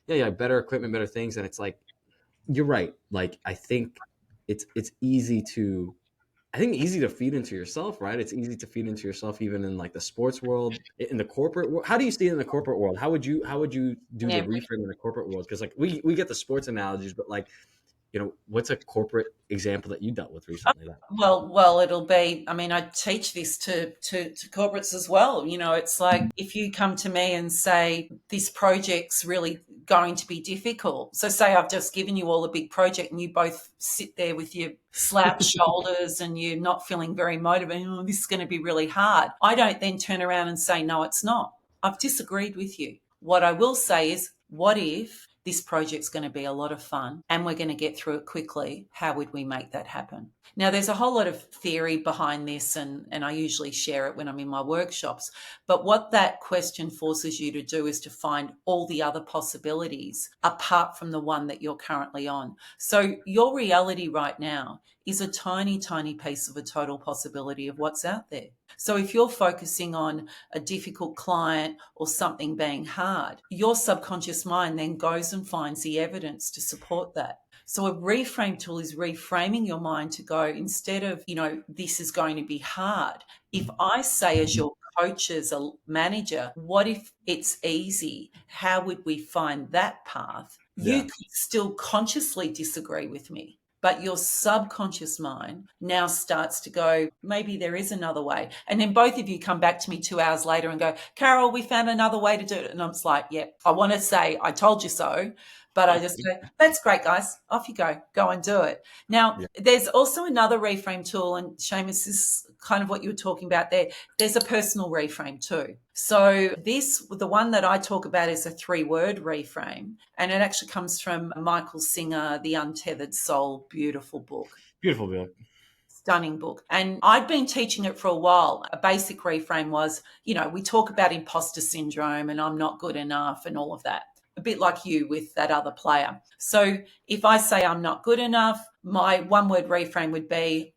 yeah, better equipment, better things, and it's like you're right. Like I think it's easy to easy to feed into yourself, right? It's easy to feed into yourself even in like the sports world, in the corporate world. How do you see it in the corporate world? How would you do the Yeah. reframe in the corporate world? Because like we get the sports analogies, but like what's a corporate example that you dealt with recently? That Well, it'll be. I mean, I teach this to corporates as well. It's like if you come to me and say this project's really going to be difficult. So, say I've just given you all a big project, and you both sit there with your slouched shoulders, and you're not feeling very motivated. Oh, this is going to be really hard. I don't then turn around and say, no, it's not. I've disagreed with you. What I will say is, what if this project's going to be a lot of fun and we're going to get through it quickly? How would we make that happen? Now, there's a whole lot of theory behind this, and I usually share it when I'm in my workshops. But what that question forces you to do is to find all the other possibilities apart from the one that you're currently on. So your reality right now is a tiny, tiny piece of a total possibility of what's out there. So if you're focusing on a difficult client or something being hard, your subconscious mind then goes and finds the evidence to support that. So a reframe tool is reframing your mind to go, instead of, this is going to be hard. If I say, as your coach, as a manager, what if it's easy? How would we find that path? You yeah, could still consciously disagree with me, but your subconscious mind now starts to go, maybe there is another way. And then both of you come back to me 2 hours later and go, Carol, we found another way to do it. And I'm just like, yeah, I want to say, I told you so. But I just go, that's great, guys. Off you go and do it. Now, yeah, there's also another reframe tool, and Seamus, this is kind of what you were talking about there. There's a personal reframe too. So the one that I talk about is a 3-word reframe, and it actually comes from Michael Singer, The Untethered Soul, beautiful book. beautiful, Bill. Stunning book. And I'd been teaching it for a while. A basic reframe was, we talk about imposter syndrome and I'm not good enough and all of that. A bit like you with that other player. So if I say I'm not good enough, my 1-word reframe would be,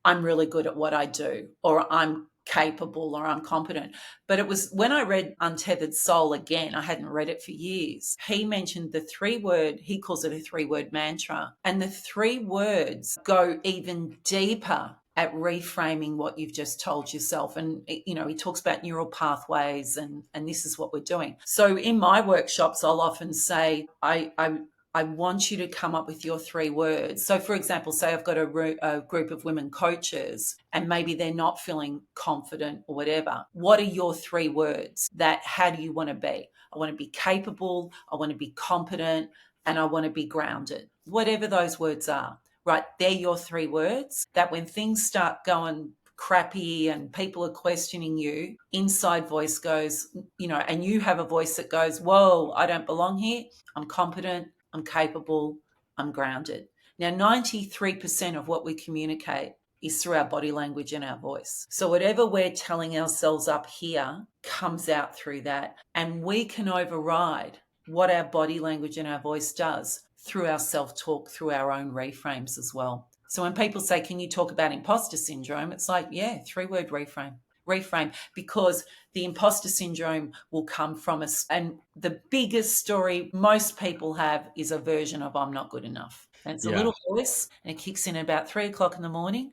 I'm really good at what I do, or I'm capable, or I'm competent. But it was when I read Untethered Soul again, I hadn't read it for years. He mentioned he calls it a 3-word mantra. And the 3 words go even deeper at reframing what you've just told yourself. And, he talks about neural pathways, and this is what we're doing. So in my workshops, I'll often say, I want you to come up with your 3 words. So, for example, say I've got a group of women coaches and maybe they're not feeling confident or whatever. What are your 3 words? How do you want to be? I want to be capable, I want to be competent, and I want to be grounded. Whatever those words are, right? They're your 3 words that when things start going crappy and people are questioning you, inside voice goes, and you have a voice that goes, whoa, I don't belong here. I'm competent, I'm capable, I'm grounded. Now, 93% of what we communicate is through our body language and our voice. So whatever we're telling ourselves up here comes out through that. And we can override what our body language and our voice does through our self-talk, through our own reframes as well. So when people say, can you talk about imposter syndrome? It's like, yeah, 3-word reframe, because the imposter syndrome will come from us. And the biggest story most people have is a version of I'm not good enough. And it's a Yeah, little voice, and it kicks in at about 3 o'clock in the morning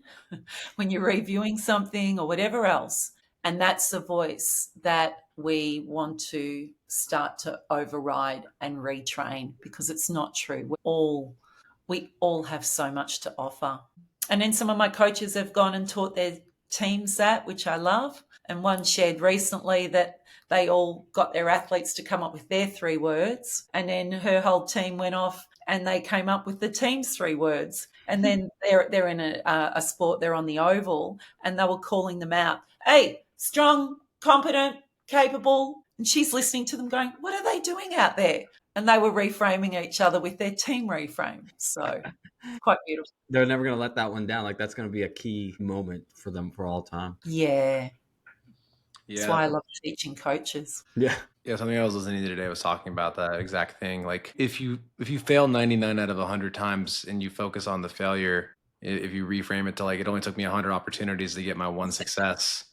when you're reviewing something or whatever else. And that's the voice that we want to start to override and retrain, because it's not true. We all have so much to offer. And then some of my coaches have gone and taught their teams that, which I love. And one shared recently that they all got their athletes to come up with their 3 words. And then her whole team went off and they came up with the team's 3 words. And then they're in a sport, they're on the oval, and they were calling them out. Hey, strong, competent, capable. And she's listening to them going, what are they doing out there? And they were reframing each other with their team reframe. So quite beautiful. They're never going to let that one down. Like, that's going to be a key moment for them for all time. Yeah. That's why I love teaching coaches. Yeah. Yeah, something I was listening to today was talking about that exact thing. Like if you fail 99 out of 100 times and you focus on the failure, if you reframe it to like, it only took me 100 opportunities to get my one success,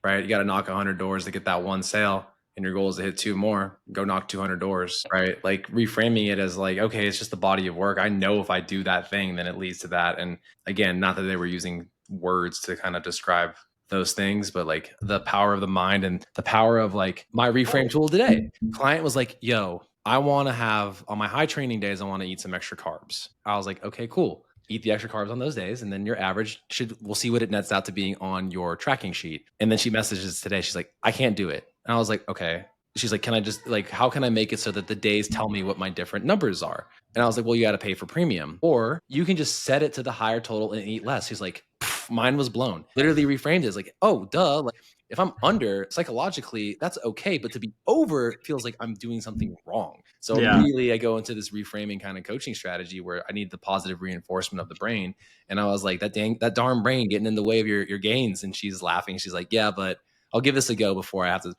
right? You got to knock 100 doors to get that one sale, and your goal is to hit 2 more, go knock 200 doors, right? Like reframing it as like, okay, it's just the body of work. I know if I do that thing, then it leads to that. And again, not that they were using words to kind of describe those things, but like the power of the mind and the power of like my reframe tool today. Client was like, yo, I want to have on my high training days, I want to eat some extra carbs. I was like, okay, cool. Eat the extra carbs on those days. And then your average we'll see what it nets out to being on your tracking sheet. And then she messages today. She's like, I can't do it. And I was like, okay. She's like, can I just like, how can I make it so that the days tell me what my different numbers are? And I was like, well, you got to pay for premium, or you can just set it to the higher total and eat less. She's like, mine was blown. Literally reframed it as like, oh, duh. Like if I'm under, psychologically, that's okay. But to be over feels like I'm doing something wrong. So immediately I go into this reframing kind of coaching strategy where I need the positive reinforcement of the brain. And I was like, that darn brain getting in the way of your gains. And she's laughing. She's like, yeah, but I'll give this a go before I have to,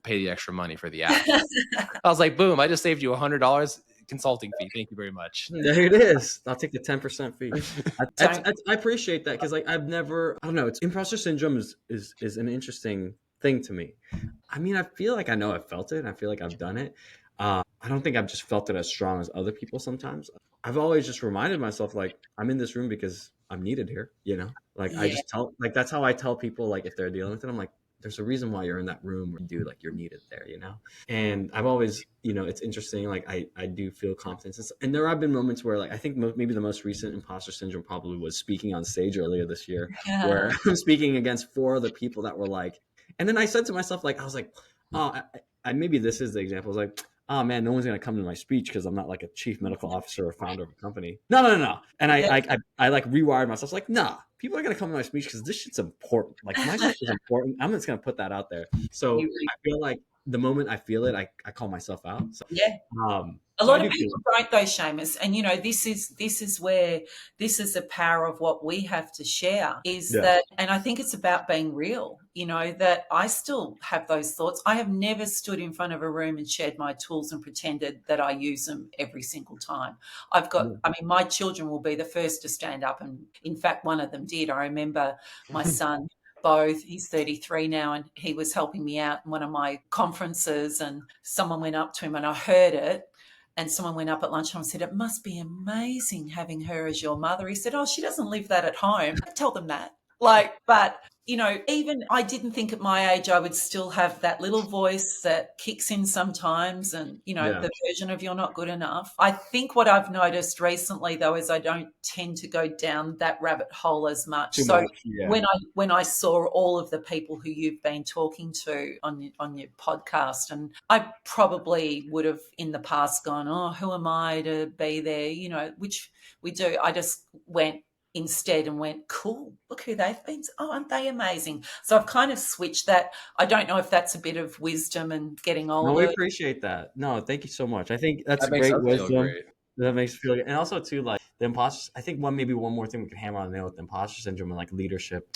pay the extra money for the app. I was like, boom, I just saved you $100 consulting fee. Thank you very much. There it is. I'll take the 10% fee. I appreciate that, because like I don't know. Imposter syndrome is an interesting thing to me. I mean, I feel like I know I've felt it, and I feel like I've done it. I don't think I've just felt it as strong as other people sometimes. I've always just reminded myself, like, I'm in this room because I'm needed here, Like I just that's how I tell people, like, if they're dealing with it, I'm like, there's a reason why you're in that room, like you're needed there, And I've always, it's interesting. Like I do feel confidence. And there have been moments where, like, I think maybe the most recent imposter syndrome probably was speaking on stage earlier this year, where I'm speaking against 4 other people that were like, and then I said to myself, like, I was like, oh, I maybe this is the example. I was like, oh man, no one's going to come to my speech because I'm not like a chief medical officer or founder of a company. No. And I like rewired myself. Like, nah, people are going to come to my speech because this shit's important. Like, my shit is important. I'm just going to put that out there. So I feel like the moment I feel it, I call myself out. So, a lot of people don't, though, Seamus. And this is where this is the power of what we have to share is that, and I think it's about being real. That I still have those thoughts. I have never stood in front of a room and shared my tools and pretended that I use them every single time. My children will be the first to stand up, and in fact, one of them did. I remember my son. Both. He's 33 now, and he was helping me out in one of my conferences, and someone went up to him, and I heard it. And someone went up at lunchtime and said, it must be amazing having her as your mother. He said, oh, she doesn't live that at home. I tell them that. But even I didn't think at my age I would still have that little voice that kicks in sometimes, and, the version of you're not good enough. I think what I've noticed recently, though, is I don't tend to go down that rabbit hole as much. When I saw all of the people who you've been talking to on your podcast, and I probably would have in the past gone, oh, who am I to be there, which we do. I just went instead and went, cool, look who they've been. Oh, aren't they amazing? So I've kind of switched that. I don't know if that's a bit of wisdom and getting older. No, we appreciate that. No, thank you so much. I think that's great wisdom. That makes me feel good. And also too, like the imposters, I think one more thing we can hammer on the nail with the imposter syndrome and like leadership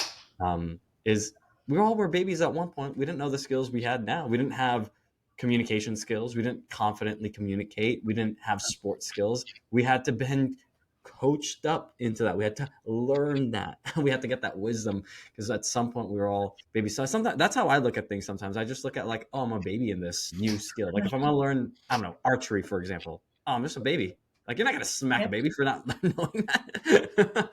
is we all were babies at one point. We didn't know the skills we had now. We didn't have communication skills. We didn't confidently communicate. We didn't have sports skills. We had to been coached up into that. We had to learn that. We had to get that wisdom, because at some point we were all babies. So sometimes that's how I look at things. Sometimes I just look at like, oh, I'm a baby in this new skill. Like if I'm going to learn, I don't know, archery, for example. Oh, I'm just a baby. Like you're not going to smack a baby for not knowing that.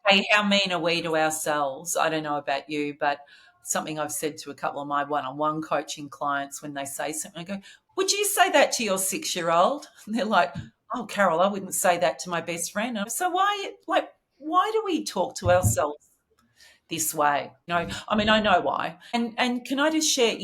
Hey, how mean are we to ourselves? I don't know about you, but something I've said to a couple of my one-on-one coaching clients when they say something. I go, would you say that to your 6-year-old? And they're like, oh, Carol, I wouldn't say that to my best friend. So why do we talk to ourselves this way? I mean, I know why. And can I just share,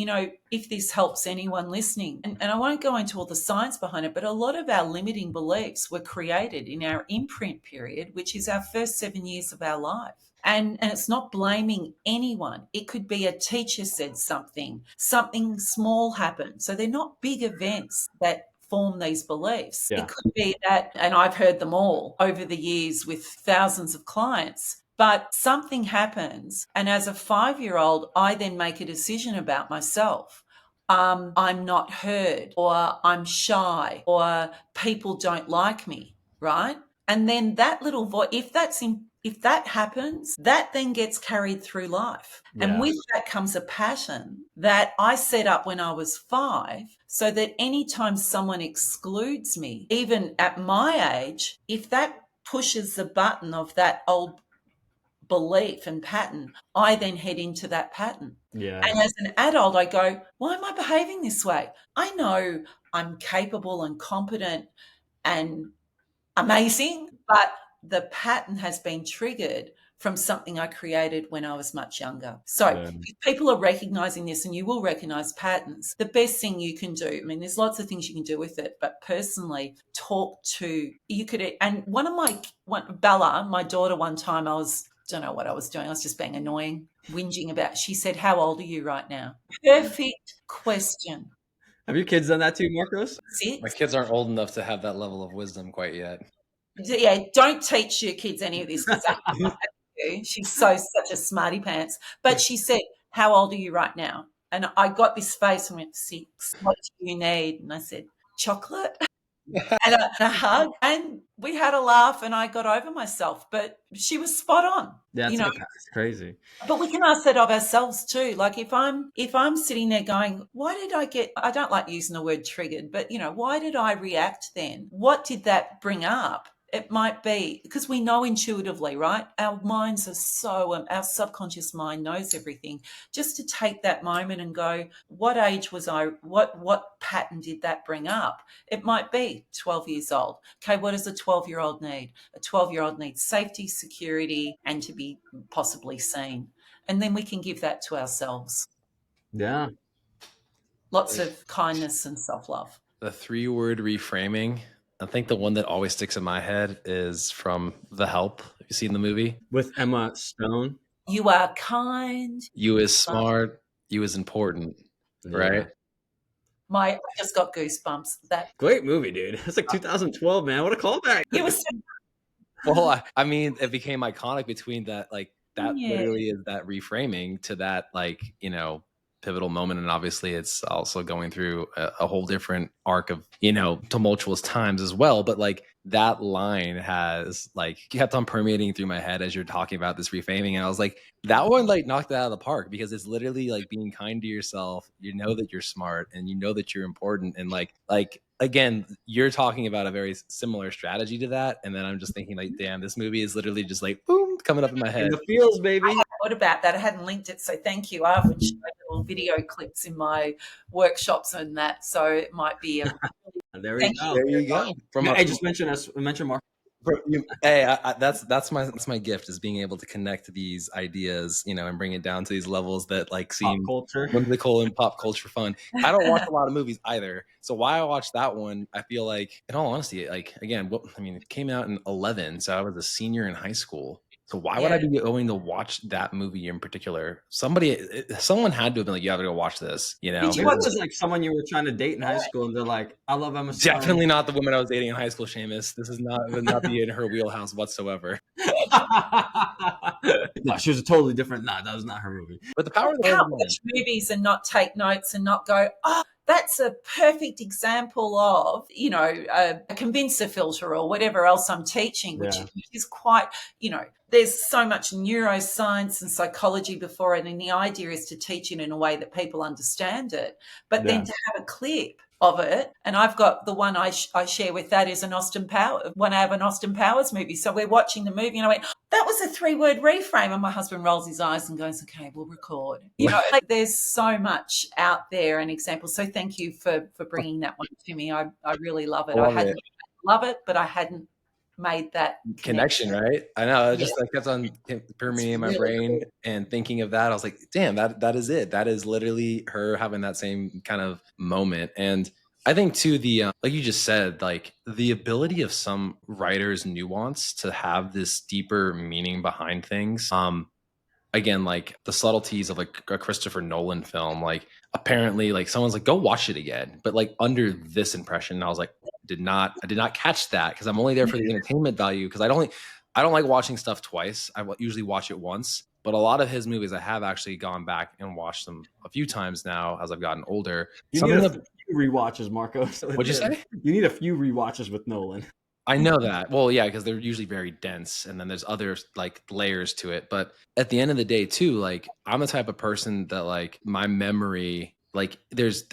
if this helps anyone listening, and I won't go into all the science behind it, but a lot of our limiting beliefs were created in our imprint period, which is our first 7 years of our life. And it's not blaming anyone. It could be a teacher said something small happened. So they're not big events that form these beliefs. Yeah. It could be that, and I've heard them all over the years with thousands of clients, but something happens. And as a 5-year-old, I then make a decision about myself. I'm not heard, or I'm shy, or people don't like me, right? And then that little voice, if that happens, that then gets carried through life. Yeah. And with that comes a pattern that I set up when I was 5, so that anytime someone excludes me, even at my age, if that pushes the button of that old belief and pattern, I then head into that pattern. Yeah. And as an adult, I go, why am I behaving this way? I know I'm capable and competent and amazing, but the pattern has been triggered from something I created when I was much younger. So if people are recognizing this, and you will recognize patterns, the best thing you can do, I mean, there's lots of things you can do with it, but personally and Bella, my daughter, one time don't know what I was doing. I was just being annoying, whinging about, she said, how old are you right now? Perfect question. Have your kids done that too, Marcos? 6. My kids aren't old enough to have that level of wisdom quite yet. Yeah, don't teach your kids any of this, because she's such a smarty pants. But she said, how old are you right now? And I got this face and went, 6. What do you need? And I said, chocolate. and a hug. And we had a laugh, and I got over myself. But she was spot on. Yeah, it's crazy. But we can ask that of ourselves too. Like if I'm sitting there going, I don't like using the word triggered, but why did I react then? What did that bring up? It might be because we know intuitively, right? Our minds are our subconscious mind knows everything. Just to take that moment and go, what age was I? What pattern did that bring up? It might be 12 years old. Okay, what does a 12-year-old need? A 12-year-old needs safety, security, and to be possibly seen. And then we can give that to ourselves. Yeah. Lots of kindness and self-love. The 3-word reframing. I think the one that always sticks in my head is from The Help. Have you seen the movie? With Emma Stone. You are kind. You is smart. You is important. Yeah. Right? I just got goosebumps. That great movie, dude. It's like 2012, man. What a callback. You were so well, I mean, it became iconic between that, like, that literally is that reframing to that, like, pivotal moment. And obviously it's also going through a whole different arc of, tumultuous times as well. But like that line has like kept on permeating through my head as you're talking about this reframing. And I was like, that one like knocked it out of the park, because it's literally like being kind to yourself. You know that you're smart and you know that you're important. And like, again, you're talking about a very similar strategy to that. And then I'm just thinking like, damn, this movie is literally just like, boom, coming up in my head. In the feels, baby. What about that? I hadn't linked it, so thank you. I often show little video clips in my workshops and that, so it might be. There you go. There you go. I just mentioned Mark. Hey, that's my gift, is being able to connect these ideas, and bring it down to these levels that like seem whimsical and pop culture fun. I don't watch a lot of movies either, so why I watched that one, I feel like, in all honesty, like again, it came out in 2011, so I was a senior in high school. So why would I be going to watch that movie in particular? Someone had to have been like, you have to go watch this, Did you watch this like someone you were trying to date in high school, and they're like, I love Emma Stone. Definitely not the woman I was dating in high school, Seamus. This is not be in her wheelhouse whatsoever. No, she was a totally different. No, that was not her movie. But the power of the can't watch movies and not take notes and not go, oh, that's a perfect example of, a convincer filter or whatever else I'm teaching, which is quite, there's so much neuroscience and psychology before it. And the idea is to teach it in a way that people understand it. But then to have a clip of it. And I've got the one I share with that is an Austin Power, when I have an Austin Powers movie. So we're watching the movie and I went, that was a 3-word reframe. And my husband rolls his eyes and goes, okay, we'll record. Like there's so much out there and examples. So thank you for bringing that one to me. I really love it. I I love hadn't it. love it, but I hadn't made that Connection, right? I know. It Yeah. just like kept on permeating in my brain and thinking of that. I was like, damn, that is it. That is literally her having that same kind of moment. And I think too, the like you just said, like the ability of some writers' nuance to have this deeper meaning behind things. Again, like the subtleties of like a Christopher Nolan film, like apparently like someone's like, go watch it again. But like under this impression, I was like, I did not catch that because I'm only there for the entertainment value. Because I don't like watching stuff twice. Usually watch it once. But a lot of his movies, I have actually gone back and watched them a few times now as I've gotten older. You need a few rewatches, Marco. What'd you say? You need a few rewatches with Nolan. I know that. Well, yeah, because they're usually very dense and then there's other like layers to it. But at the end of the day, too, like I'm the type of person that like my memory, like there's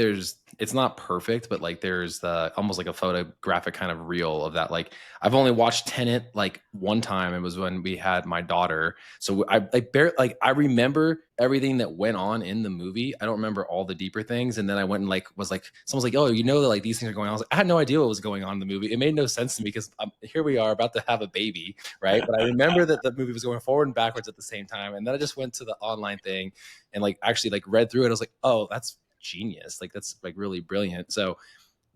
it's not perfect, but like there's the almost like a photographic kind of reel of that. Like I've only watched Tenet like one time. It was when we had my daughter. So I remember everything that went on in the movie. I don't remember all the deeper things. And then I went and like was like someone's like, oh, you know that like these things are going on. I was like, I had no idea what was going on in the movie. It made no sense to me because here we are about to have a baby, right? But I remember that the movie was going forward and backwards at the same time. And then I just went to the online thing and like actually like read through it. I was like, oh, that's genius. Like that's like really brilliant. So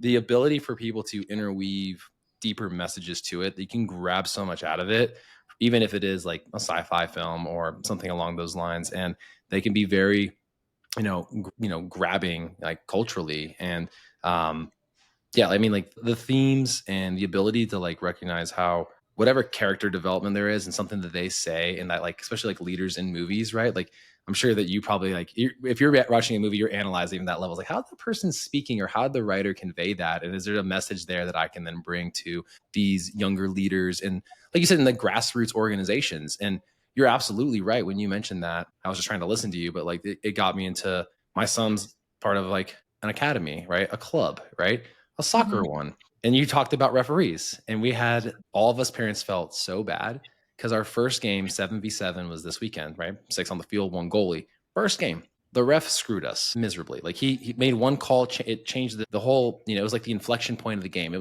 the ability for people to interweave deeper messages to it, that you can grab so much out of it, even if it is like a sci-fi film or something along those lines, and they can be very grabbing like culturally. And yeah, I mean like the themes and the ability to like recognize how whatever character development there is and something that they say, and that like especially like leaders in movies, right? Like I'm sure that you probably like if you're watching a movie, you're analyzing that level, like how the person's speaking or how the writer convey that, and is there a message there that I can then bring to these younger leaders and like you said in the grassroots organizations. And you're absolutely right when you mentioned that. I was just trying to listen to you, but like it got me into my son's part of like an academy, right? A club, right? A soccer one. And you talked about referees, and we had all of us parents felt so bad because our first game 7v7 was this weekend, right? 6 on the field, 1 goalie. First game, the ref screwed us miserably. Like he made one call, it changed the whole, it was like the inflection point of the game. It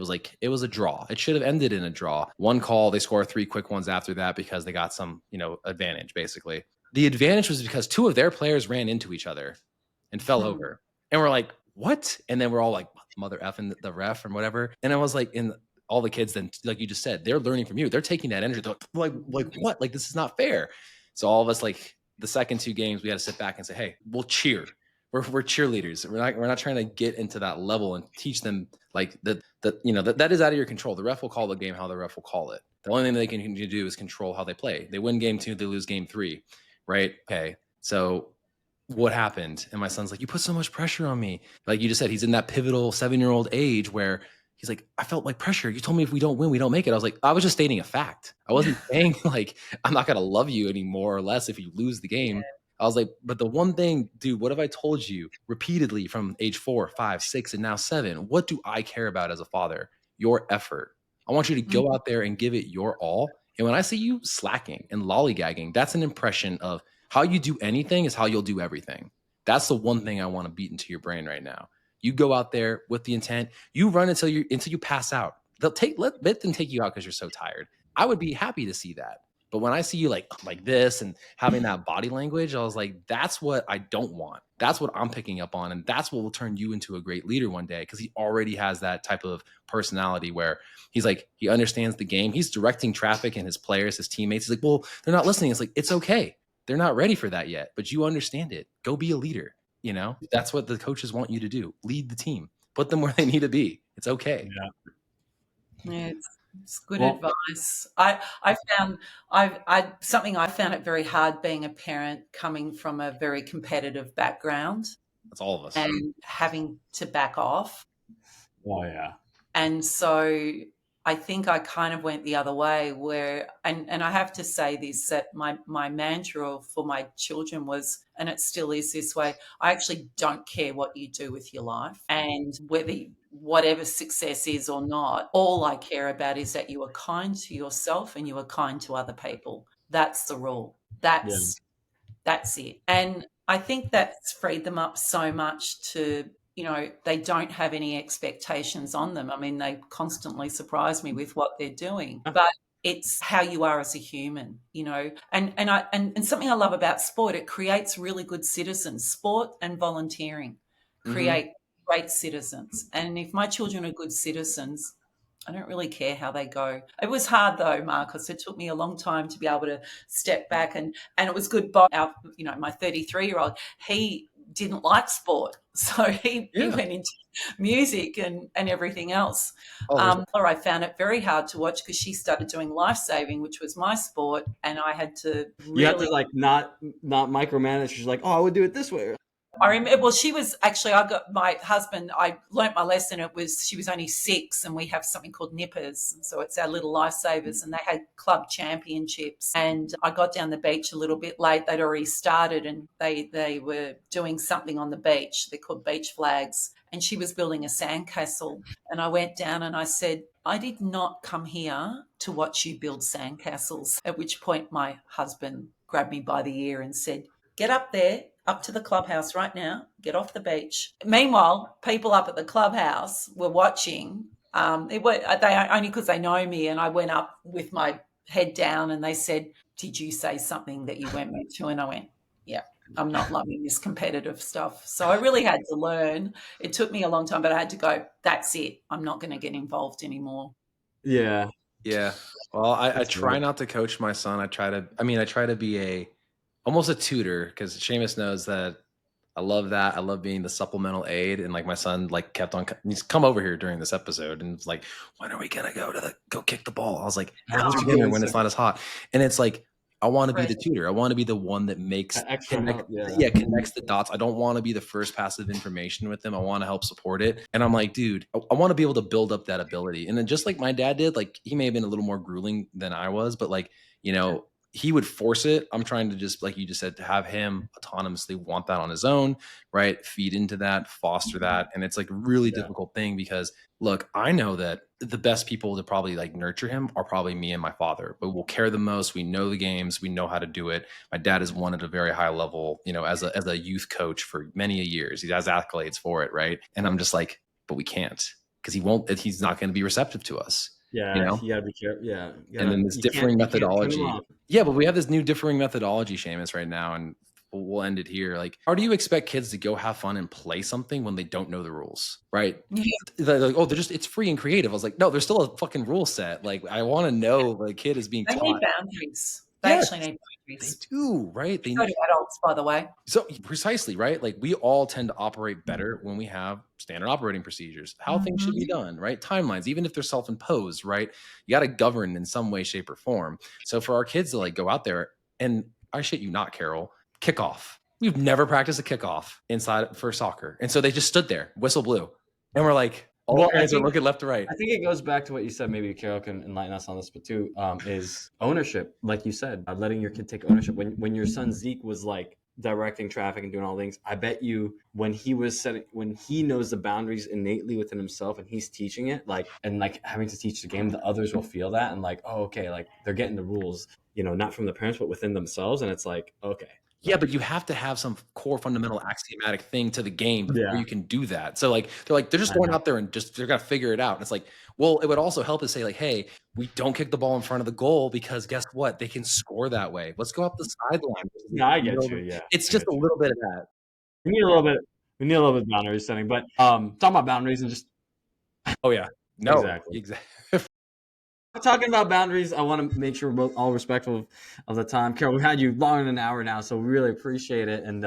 was a draw. It should have ended in a draw. One call, they score 3 quick ones after that because they got some, advantage basically. The advantage was because 2 of their players ran into each other and fell over. And we're like, what? And then we're all like, mother effing the ref and whatever. And I was like, in all the kids then, like you just said, they're learning from you. They're taking that energy. They're like what? Like, this is not fair. So all of us, like the second 2 games, we had to sit back and say, hey, we'll cheer. We're cheerleaders. We're not trying to get into that level and teach them like that is out of your control. The ref will call the game how the ref will call it. The only thing they can do is control how they play. They win game 2, they lose game 3, right? Okay. So what happened? And my son's like, you put so much pressure on me. Like you just said, he's in that pivotal 7-year-old age where he's like, I felt like pressure. You told me if we don't win, we don't make it. I was like, I was just stating a fact. I wasn't saying like, I'm not going to love you any more or less if you lose the game. I was like, but the one thing, dude, what have I told you repeatedly from age 4, 5, 6, and now 7? What do I care about as a father? Your effort. I want you to go out there and give it your all. And when I see you slacking and lollygagging, that's an impression of how you do anything is how you'll do everything. That's the one thing I want to beat into your brain right now. You go out there with the intent, you run until you pass out. Let them take you out because you're so tired. I would be happy to see that. But when I see you like this and having that body language, I was like, that's what I don't want. That's what I'm picking up on. And that's what will turn you into a great leader one day, because he already has that type of personality where he's like, he understands the game. He's directing traffic and his players, his teammates. He's like, well, they're not listening. It's like, it's okay. They're not ready for that yet, but you understand it. Go be a leader. That's what the coaches want you to do. Lead the team. Put them where they need to be. It's okay. Yeah, it's good advice. I found I found it very hard being a parent coming from a very competitive background. That's all of us. And having to back off. Oh yeah. And so I think I kind of went the other way where, and I have to say this, that my mantra for my children was, and it still is this way, I actually don't care what you do with your life and whatever success is or not. All I care about is that you are kind to yourself and you are kind to other people. That's the rule. Yeah. That's it. And I think that's freed them up so much to, they don't have any expectations on them. I mean, they constantly surprise me with what they're doing, but it's how you are as a human, and something I love about sport, it creates really good citizens. Sport and volunteering create great citizens. And if my children are good citizens, I don't really care how they go. It was hard though, Marcus. It took me a long time to be able to step back, and it was good. Bob, my 33-year-old, he didn't like sport, so he went into music and everything else. Or I found it very hard to watch because she started doing life saving, which was my sport, and I had to really. You had to like not micromanage. She's like, oh, I would do it this way. I remember, well, she was actually, I got my husband, I learnt my lesson. She was only 6, and we have something called nippers. So it's our little lifesavers, and they had club championships. And I got down the beach a little bit late. They'd already started, and they were doing something on the beach. They're called beach flags. And she was building a sandcastle. And I went down and I said, I did not come here to watch you build sandcastles. At which point my husband grabbed me by the ear and said, get up there, up to the clubhouse right now, get off the beach. Meanwhile, people up at the clubhouse were watching. They only because they know me, and I went up with my head down and they said, did you say something that you weren't meant to? And I went, yeah, I'm not loving this competitive stuff. So I really had to learn. It took me a long time, but I had to go, that's it. I'm not going to get involved anymore. Yeah. Yeah. Well, I try not to coach my son. I try to be almost a tutor, because Seamus knows that I love that. I love being the supplemental aid. And like my son kept on, he's come over here during this episode and it's like, when are we going to go kick the ball? I was like, after dinner when it's not as hot. And it's like, I want to be the tutor. I want to be the one that connects the dots. I don't want to be the first passive information with them. I want to help support it. And I'm like, dude, I want to be able to build up that ability. And then just like my dad did, like he may have been a little more grueling than I was, but he would force it. I'm trying to just, like you just said, to have him autonomously want that on his own, right? Feed into that, foster that. And it's like a really difficult thing because, look, I know that the best people to probably nurture him are probably me and my father, but we'll care the most. We know the games. We know how to do it. My dad has won at a very high level, as a youth coach for many years. He has accolades for it, right? And I'm just like, but we can't, because he's not going to be receptive to us. Yeah, you gotta be careful. Yeah, and then this differing methodology. Yeah, but we have this new differing methodology, Seamus, right now, and we'll end it here. Like, how do you expect kids to go have fun and play something when they don't know the rules, right? Yeah. They're like, oh, it's free and creative. I was like, no, there's still a fucking rule set. Like, I want to know the kid is being taught. They need boundaries. They actually need boundaries. They do, right? They go to adults, by the way. So precisely, right? Like, we all tend to operate better when we have standard operating procedures, how things should be done, right? Timelines, even if they're self-imposed, right? You got to govern in some way, shape, or form. So for our kids to go out there, and I shit you not, Carol, kickoff. We've never practiced a kickoff inside for soccer. And so they just stood there, whistle blew. And we're like, all the parents are looking left to right. I think it goes back to what you said. Maybe Carol can enlighten us on this, but too, is ownership. Like you said, letting your kid take ownership. When your son Zeke was directing traffic and doing all things, I bet you when he knows the boundaries innately within himself and he's teaching it, and having to teach the game, the others will feel that and oh, okay, they're getting the rules, not from the parents, but within themselves. And it's like, okay. Yeah, but you have to have some core fundamental axiomatic thing to the game before you can do that. So they're just going out there and they're gonna figure it out. And it's like, well, it would also help to say hey, we don't kick the ball in front of the goal because guess what? They can score that way. Let's go up the sideline. No, I get you. Yeah, it's just a little bit of that. We need a little bit of boundary setting, but talking about boundaries and just. Oh yeah, no, exactly. Talking about boundaries, I want to make sure we're all respectful of the time. Carol, we've had you longer than an hour now, so we really appreciate it. And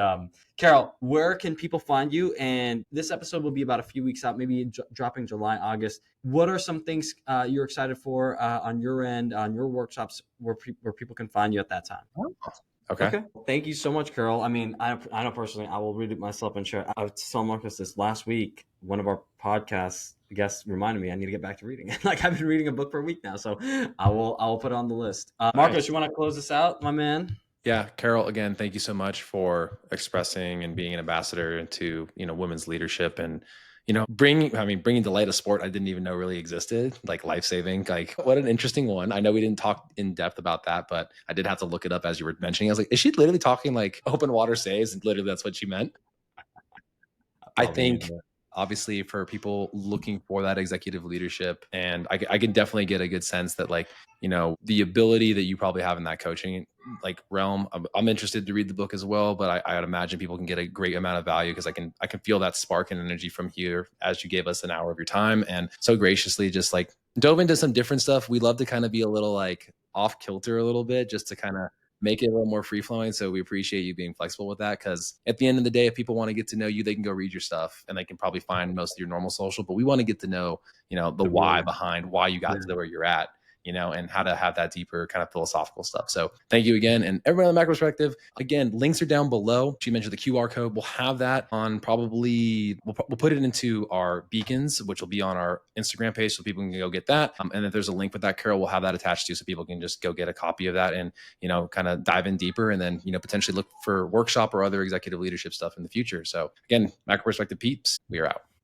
Carol, where can people find you? And this episode will be about a few weeks out, maybe dropping July, August. What are some things you're excited for on your end, on your workshops, where people can find you at that time? Okay. Thank you so much, Carol. I mean, I know personally, I will read it myself and share. I was telling Marcus this last week. One of our podcast guests reminded me I need to get back to reading. Like I've been reading a book for a week now, so I will put it on the list. Marcus, you want to close this out, my man? Yeah, Carol, again, thank you so much for expressing and being an ambassador to, women's leadership and, bringing to light a sport I didn't even know really existed, like life-saving. Like, what an interesting one. I know we didn't talk in depth about that, but I did have to look it up as you were mentioning. I was like, is she literally talking like open water saves? And literally that's what she meant. I think obviously for people looking for that executive leadership, and I can definitely get a good sense that like, the ability that you probably have in that coaching like realm, I'm interested to read the book as well, but I would imagine people can get a great amount of value because I can feel that spark and energy from here as you gave us an hour of your time and so graciously just like dove into some different stuff. We love to kind of be a little like off kilter a little bit just to kind of make it a little more free flowing. So we appreciate you being flexible with that. Cause at the end of the day, if people want to get to know you, they can go read your stuff and they can probably find most of your normal social, but we want to get to know, the why behind why you got to where you're at, and how to have that deeper kind of philosophical stuff. So thank you again. And everybody on the macro perspective, again, links are down below. She mentioned the QR code. We'll have that on we'll put it into our beacons, which will be on our Instagram page so people can go get that. And if there's a link with that, Carol, we'll have that attached to so people can just go get a copy of that and, kind of dive in deeper and then, potentially look for workshop or other executive leadership stuff in the future. So again, macro perspective peeps, we are out.